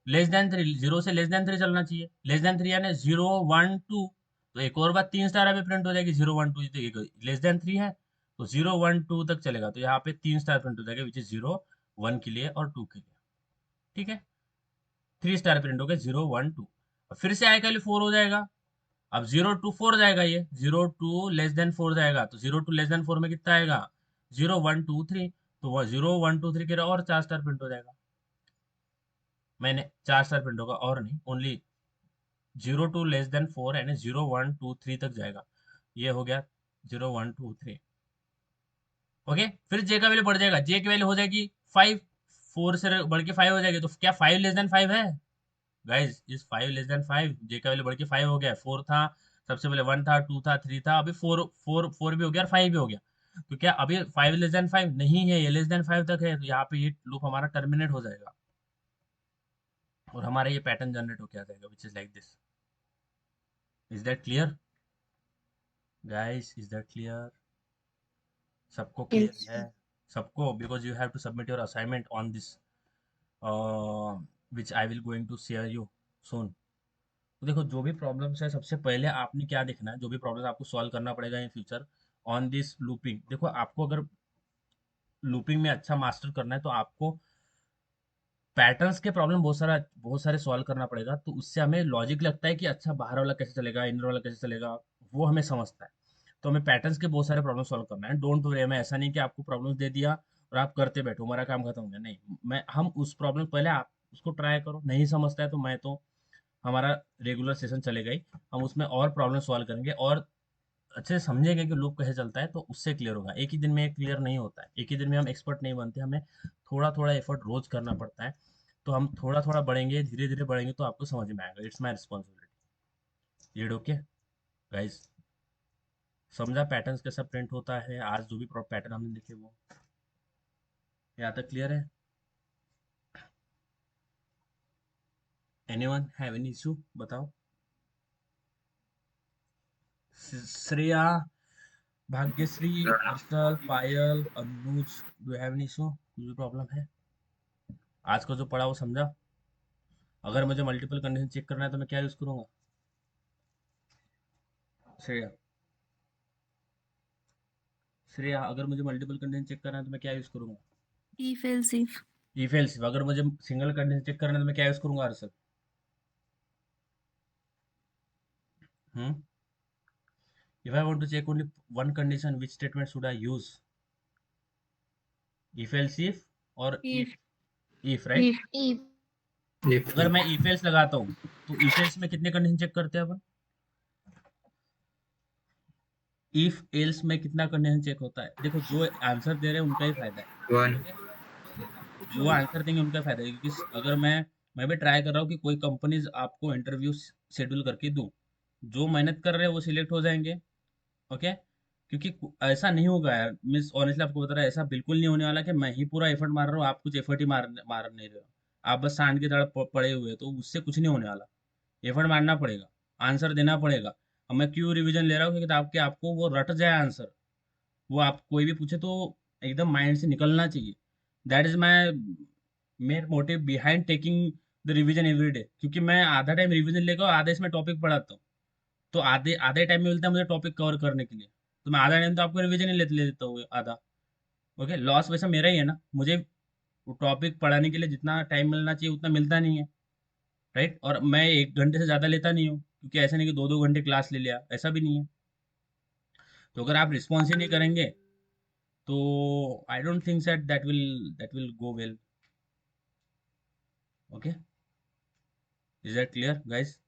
लेस देन 3, 0 से लेस देन 3 चलना चाहिए। लेस देन 3 यानी 0 1 2, तो एक और बात 3 स्टार अभी प्रिंट हो जाएगी। 0 1 2 तो लेस देन 3 है तो 0 1 2 तक चलेगा, तो यहाँ पे 3 स्टार प्रिंट हो जाएगा, विच इज 0 1 के लिए और 2 के लिए। ठीक है, 3 स्टार प्रिंट हो गया 0 1 2। फिर से आई का 4 हो जाएगा। अब 0 2 4 जाएगा, ये 0 2 लेस देन 4 जाएगा, तो 0 2 लेस देन 4 में कितना आएगा 0 1 2 3, तो वह 0 1 2 3 के लिए और 4 स्टार प्रिंट हो जाएगा। मैंने 4 स्टार प्रिंट होगा और नहीं, ओनली 0 2 लेस देन 4 यानी 0 1 2 3 तक जाएगा। ये हो गया 0 1 2 3। ओके, फिर जे का वैल्यू बढ़ जाएगा, जे की वैल्यू हो जाएगी 5, 4 से बढ़ के 5 हो जाएगी, तो क्या 5 लेस देन 5 है गाइज? Is 5 less than 5? जे का वैल्यू बढ़ के 5 हो गया। 4 था सबसे पहले, 1 था, 2 था, 3 था, अभी 4 भी हो गया और 5 भी हो गया। तो क्या अभी 5 लेस देन 5 नहीं है, ये लेस देन 5 तक है, तो यहाँ पे ये लूप हमारा टर्मिनेट हो जाएगा और हमारा ये पैटर्न जनरेट होके आ जाएगा, which is like this. Is that clear guys? Is that clear? सबको क्लियर Yes. है? सबको? Because you have to submit your assignment on this, which I will going to share you soon. तो देखो, जो भी प्रॉब्लम्स है सबसे पहले आपने क्या देखना है, जो भी प्रॉब्लम्स आपको सॉल्व करना पड़ेगा in future on this looping. देखो, आपको अगर लूपिंग में अच्छा मास्टर करना है तो आपको पैटर्न्स के प्रॉब्लम बहुत सारे सॉल्व करना पड़ेगा, तो उससे हमें लॉजिक लगता है कि अच्छा बाहर वाला कैसे चलेगा, इनर वाला कैसे चलेगा, वो हमें समझता है। तो हमें पैटर्न्स के बहुत सारे प्रॉब्लम सॉल्व करना है। डोंट वरी, मैं ऐसा नहीं कि आपको प्रॉब्लम्स दे दिया और आप करते बैठो, हमारा काम खत्म हो गया, नहीं। मैं हम उस प्रॉब्लम पहले आप उसको ट्राई करो, नहीं समझता है तो मैं तो हमारा रेगुलर सेशन चलेगा ही, हम उसमें और प्रॉब्लम सॉल्व करेंगे और अच्छे से समझेंगे कि लूप कैसे चलता है, तो उससे क्लियर होगा। एक ही दिन में क्लियर नहीं होता है, एक ही दिन में हम एक्सपर्ट नहीं बनते, हमें थोड़ा थोड़ा एफर्ट रोज करना पड़ता है। तो हम थोड़ा थोड़ा बढ़ेंगे, धीरे धीरे बढ़ेंगे, तो आपको समझ में आएगा। It's my responsibility. ये ओके गाइस? समझा पैटर्न्स कैसा प्रिंट होता है? आज जो भी पैटर्न हमने लिखे वो यहाँ तक क्लियर है? Anyone have any issue? बताओ। श्रेया, भाग्यश्री, हर्षल, पायल, अनुज, डू हैव एनी इशू? कोई भी प्रॉब्लम है? आज का जो पढ़ा वो समझा? अगर मुझे मल्टीपल कंडीशन चेक करना है तो मैं क्या यूज करूंगा? श्रेया, श्रेया, अगर मुझे मल्टीपल कंडीशन चेक करना है तो मैं क्या यूज करूंगा? If else if. If else. अगर मुझे सिंगल कंडीशन चेक करना है तो मैं क्या यूज करूंगा Harshal? Hmm if I want to check only one condition, which statement should I use? If else if और If. If right? if if अगर मैं इफ एल्स लगाता हूँ तो इफ एल्स में कितने कंडीशन चेक करते हैं अपन? इफ एल्स में कितना कंडीशन चेक होता है? देखो, जो आंसर दे रहे हैं उनका ही फायदा है। one ठीक है, जो आंसर देंगे उनका फायदा है, क्योंकि अगर मैं भी ट्राई कर रहा हूँ कि कोई कंपनीज आपको इंटरव्यू शेड्यूल करके दूं, जो मेहनत कर रहे हैं वो सिलेक्ट हो जाएंगे। ओके, क्योंकि ऐसा नहीं होगा यार, मिस ऑनेस्टली आपको बता रहा है, ऐसा बिल्कुल नहीं होने वाला कि मैं ही पूरा एफर्ट मार रहा हूँ, आप कुछ एफर्ट ही मार नहीं रहे हो, आप बस सांड की तरह पड़े हुए हो, तो उससे कुछ नहीं होने वाला। एफर्ट मारना पड़ेगा, आंसर देना पड़ेगा। अब मैं क्यों रिवीजन ले रहा हूँ? क्योंकि आपके आपको वो रट जाए आंसर, वो आप कोई भी पूछे तो एकदम माइंड से निकलना चाहिए। That is my main motive behind taking the revision every day, क्योंकि मैं आधा टाइम रिवीजन लेकर आधा इसमें टॉपिक पढ़ाता हूँ, तो आधे आधे टाइम में मिलता है मुझे टॉपिक कवर करने के लिए, तो मैं आधा टाइम तो आपको रिवीजन ही ले लेता हूँ आधा। ओके, लॉस वैसे मेरा ही है ना, मुझे टॉपिक पढ़ाने के लिए जितना टाइम मिलना चाहिए उतना मिलता नहीं है, राइट? और मैं 1 घंटे से ज़्यादा लेता नहीं हूँ, क्योंकि ऐसा नहीं कि 2-2 घंटे क्लास ले लिया, ऐसा भी नहीं है। तो अगर आप रिस्पॉन्स ही नहीं करेंगे तो I don't think that will go well. Okay, is that clear guys?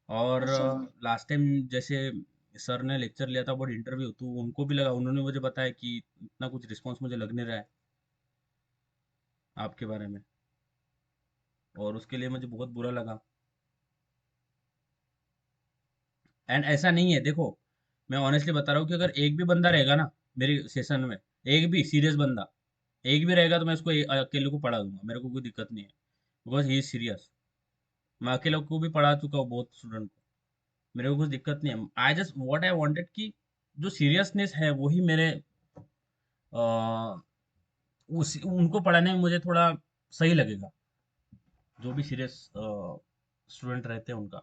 और yes sir. लास्ट टाइम जैसे सर ने लेक्चर लिया था अबाउट इंटरव्यू, तो उनको भी लगा, उन्होंने मुझे बताया कि इतना कुछ रिस्पॉन्स मुझे लग नहीं रहा है आपके बारे में, और उसके लिए मुझे बहुत बुरा लगा। एंड ऐसा नहीं है, देखो मैं ऑनेस्टली बता रहा हूँ कि अगर एक भी बंदा रहेगा ना मेरे सेशन में, एक भी सीरियस बंदा एक भी रहेगा, तो मैं उसको अकेले को पढ़ा दूंगा, मेरे को कोई दिक्कत नहीं है, बिकॉज ही इज सीरियस। मैं अकेले को भी पढ़ा चुका हूँ बहुत स्टूडेंट को, मेरे को कुछ दिक्कत नहीं है। I just what I wanted कि जो सीरियसनेस है वही मेरे उस उनको पढ़ाने में मुझे थोड़ा सही लगेगा। जो भी सीरियस स्टूडेंट रहते हैं उनका।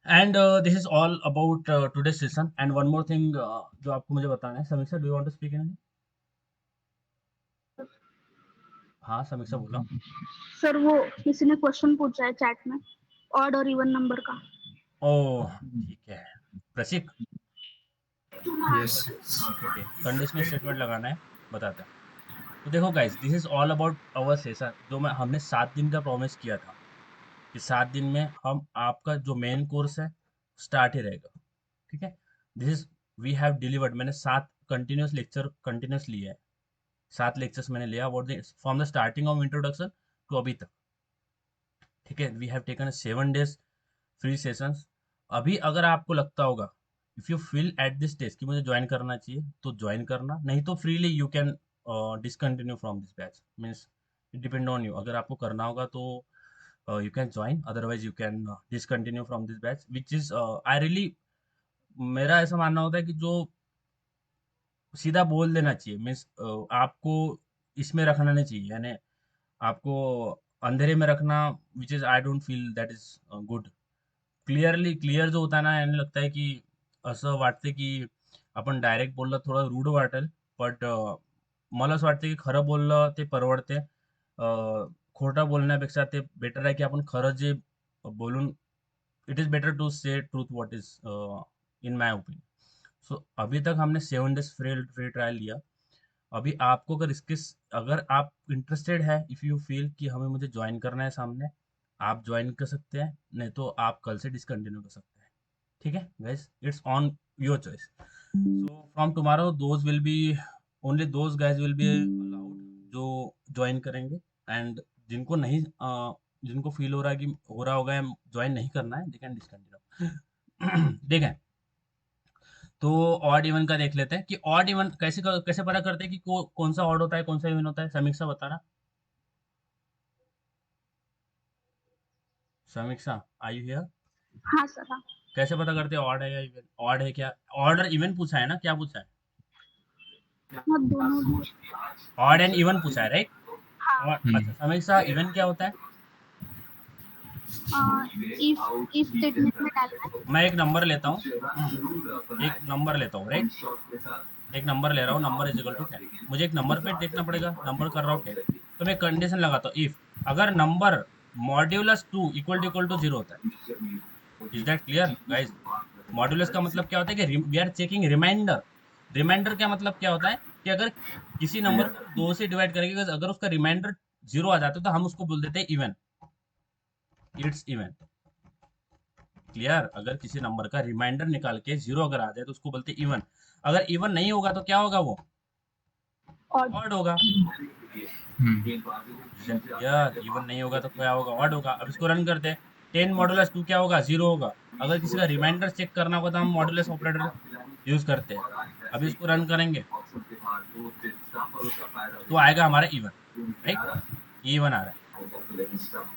And this is all about today session. And one more thing जो आपको मुझे बताना है, Samiksha do you want to speak in? हाँ समीक्षा बोलो। सर वो किसी ने क्वेश्चन पूछा है चैट में, ऑड और इवन नंबर का। ओह ठीक है, Prasik yes okay, conditional statement लगाना है, बताता है। तो देखो guys, this is all about our session, जो मैं हमने 7 दिन का प्रॉमिस किया था कि 7 दिन में हम आपका जो मेन कोर्स है स्टार्ट ही रहेगा, ठीक है। This is we have delivered, मैंने 7 कंटिन्यूस लेक्चर कंटिन्यूस लिए हैं, 7 लेक्चर्स मैंने लिया from the starting of introduction to अभी तक, ठीक है। We have taken 7 days free sessions. अभी अगर आपको लगता होगा, if you feel at this stage कि मुझे ज्वाइन करना चाहिए तो ज्वाइन करना, नहीं तो freely you can discontinue from this batch, means it depend on you. अगर आपको करना होगा तो you can join, otherwise you can discontinue from this batch, which is I really, मेरा ऐसा मानना होता है कि जो सीधा बोल देना चाहिए, मीन्स आपको इसमें रखना नहीं चाहिए, यानी आपको अंधेरे में रखना, which is I don't feel that is good. Clear जो होता आहे ना, याने लगता है की असं वाटते की आपण डायरेक्ट बोललं थोडं रूड वाटेल, बट मला असं वाटतं की खरं बोललं ते परवडते, खोटं बोलण्यापेक्षा ते बेटर आहे की आपण खरं जे बोलून, it is better to say truth what is in my opinion. So अभी तक हमने 7 days फ्री ट्रायल लिया। अभी आपको अगर आप इंटरेस्टेड है, इफ़ यू फील कि हमें मुझे ज्वाइन करना है सामने, आप ज्वाइन कर सकते हैं, नहीं तो आप कल से डिसकंटिन्यू कर सकते हैं, ठीक है guys, it's on your choice. So from tomorrow those will be, only those guys will be allowed जो ज्वाइन करेंगे, एंड जिनको नहीं जिनको फील हो रहा होगा ज्वाइन नहीं करना है, दे कैन डिसकंटिन्यू। देखें, तो ऑड इवन का देख लेते हैं कि ऑड इवन कैसे पता करते हैं कि कौन सा ऑड होता है, कौन सा इवन होता है। समीक्षा बता रहा, समीक्षा आई यू हियर? हाँ सर हाँ। कैसे पता करते हैं ऑड है या इवन? ऑड है क्या, ऑड और इवन पूछा है ना, क्या पूछा है? हाँ दोनों। ऑड एंड इवन पूछा है, राइट? हाँ और अच्छा समीक्षा, इवन क्या होता है? इफ स्टेटमेंट में डालना है। मैं एक नंबर लेता हूँ, एक नंबर लेता हूँ, राइट? एक नंबर ले रहा हूँ, नंबर इज इक्वल टू 10, मुझे एक नंबर पे देखना पड़ेगा, नंबर कर रहा हूँ 10, तो मैं कंडीशन लगाता हूँ, इफ अगर नंबर मॉड्यूलस 2 इक्वल टू 0 होता है। Is that clear guys? Modulus का मतलब क्या होता है कि we are checking remainder. Remainder का मतलब क्या होता है कि अगर किसी नंबर को 2 से डिवाइड करेंगे, अगर उसका रिमाइंडर 0 आ जाता है तो हम उसको बोल देते हैं इवन, इट्स इवन। क्लियर? अगर किसी नंबर का रिमाइंडर निकाल के 0 अगर आ जाए तो उसको बोलते हैं इवन। अगर इवन नहीं होगा तो क्या होगा, वो ऑड। ऑड होगा। यार इवन नहीं होगा तो क्या होगा, ऑड होगा। अब इसको रन करते हैं, 10 मॉडुलस 2 क्या होगा, 0 होगा। अगर किसी का रिमाइंडर चेक करना होगा तो हम मॉडुलस ऑपरेटर यूज करते हैं। अभी इसको रन करेंगे तो आएगा हमारा इवन, राइट? इवन आ रहा है।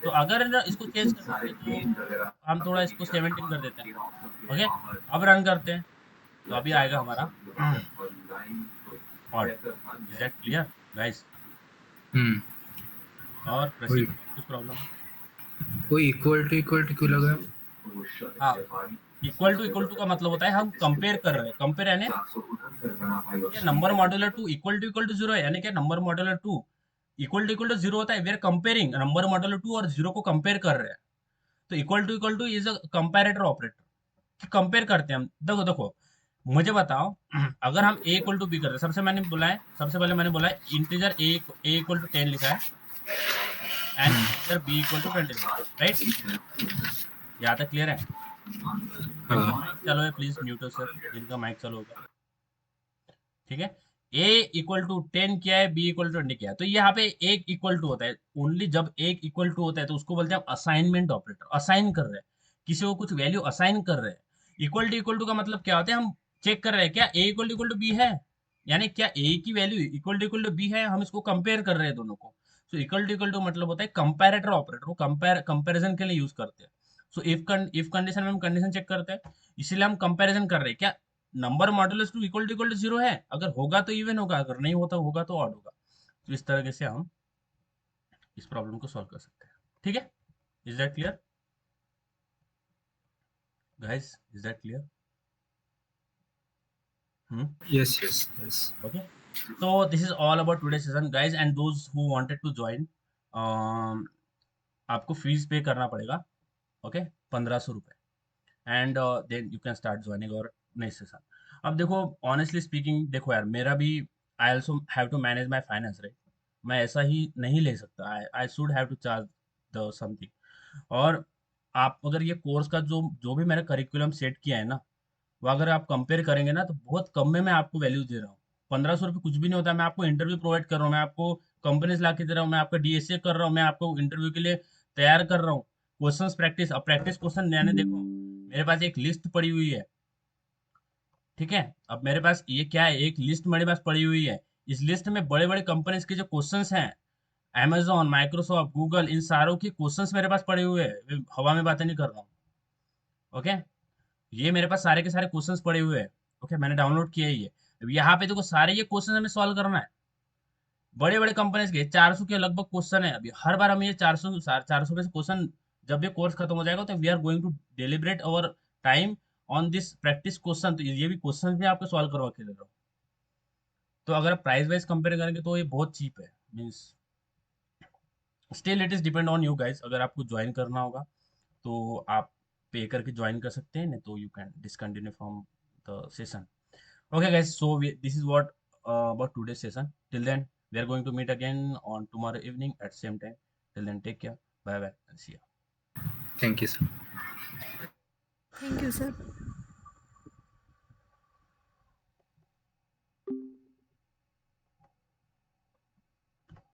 तो अगर इसको चेंज करना है तो हम थोड़ा इसको 17 कर देते हैं, ओके। अब रन करते हैं तो अभी आएगा हमारा odd. Is that clear guys? और प्रसिद्ध कुछ प्रॉब्लम? कोई इक्वल टू क्यों लगा? हाँ, इक्वल टू का मतलब होता है हम कंपेयर कर रहे हैं। कंपेयर यानी क्या, नंबर मॉड्यूलर 2 इक्वल टू 0 है, यानी क्या नंबर मॉड्यूलर 2 इक्वल टू 0 होता है। We are comparing number modular 2 और 0 को कंपेयर कर रहे हैं, तो equal to is a comparator operator, कि कंपेयर करते हैं हम। देखो देखो, मुझे बताओ, अगर हम a इक्वल टू बी करते हैं, सबसे पहले मैंने बोला है इंटीजर a इक्वल टू 10 लिखा है and integer b equal to 20 लिखा है, राइट? यहाँ तक क्लियर है? माइक चालू है, प्लीज म्यूट योरसेल्फ जिनका माइक चालू होगा, ठीक है। a इक्वल टू 10 किया है, b इक्वल टू 20 किया है, तो यहाँ पे एक इक्वल टू होता है। ओनली जब एक इक्वल टू होता है तो उसको बोलते हैं असाइनमेंट ऑपरेटर। असाइन कर रहे हैं, किसी को कुछ वैल्यू असाइन कर रहे हैं। इक्वल टू का मतलब क्या होता है, हम चेक कर रहे हैं क्या a इक्वल टू बी है, यानी क्या a की वैल्यू इक्वल टू बी है, हम इसको कंपेयर कर रहे हैं दोनों को। सो इक्वल टू मतलब होता है कंपैरेटर ऑपरेटर, वो कंपैरिजन के लिए यूज करते हैं। सो इफ कंडीशन में हम कंडीशन चेक करते हैं, इसीलिए हम कंपैरिजन कर रहे हैं क्या नंबर मॉडुलस 2 इक्वल टू 0 है, अगर होगा तो इवन होगा, अगर नहीं होगा तो ऑड होगा। तो इस तरीके से हम इस प्रॉब्लम को सॉल्व कर सकते हैं, ठीक है। Is that clear? Guys, is that clear? Yes. Okay. So this is all about today's session, guys. And those who wanted to join, आपको फीस पे करना पड़ेगा. ओके, 1500 रुपये. And then you can start joining और next session. अब देखो, honestly speaking, देखो यार, मेरा भी, I also have to manage my finance, right. मैं ऐसा ही नहीं ले सकता. I should have to charge the something. और आप अगर ये कोर्स का जो जो भी मैंने करिकुलम सेट किया है ना, वो अगर आप कंपेयर करेंगे ना, तो बहुत कम में मैं आपको वैल्यू दे रहा हूँ. 1500 रुपये कुछ भी नहीं होता. मैं आपको इंटरव्यू प्रोवाइड कर रहा हूँ, मैं आपको कंपनीज ला के दे रहा हूँ, मैं आपका डीएसए कर रहा हूँ, मैं आपको इंटरव्यू के लिए तैयार कर रहा हूँ. Questions practice. अब प्रैक्टिस क्वेश्चन यानी देखो, मेरे पास एक लिस्ट पड़ी हुई है, ठीक है. अब मेरे पास ये क्या है, एक लिस्ट मेरे पास पड़ी हुई है. इस लिस्ट में बड़े बड़े कंपनीज के जो क्वेश्चंस हैं, Amazon, माइक्रोसॉफ्ट, गूगल, इन सारों के क्वेश्चंस मेरे पास पड़े हुए हैं. मैं हवा में बातें नहीं कर रहा हूँ. ओके, ये मेरे पास सारे के सारे क्वेश्चंस पड़े हुए हैं. ओके, मैंने डाउनलोड किया ही है. अब यहाँ पे देखो, सारे ये क्वेश्चन हमें सॉल्व करना है. बड़े बड़े कंपनीज के 400 के लगभग क्वेश्चन है. अभी हर बार हमें ये 400 में से क्वेश्चन, जब ये कोर्स खत्म हो जाएगा, तो we are going to deliberate our time on this practice question. तो ये भी क्वेश्चन भी आपको सॉल्व करवा के दे रहा हूँ. तो अगर प्राइस वाइज कंपेयर करेंगे तो ये बहुत चीप है. Means still it is depend on you guys. अगर आपको ज्वाइन करना होगा तो आप पे करके ज्वाइन कर सकते हैं, नहीं तो you can discontinue from the session. Okay, guys. So this is what about today's session. Till then, we are going to meet again on tomorrow evening at same time. Till then, take care. Bye bye and see you. Thank you, sir. Thank you, sir.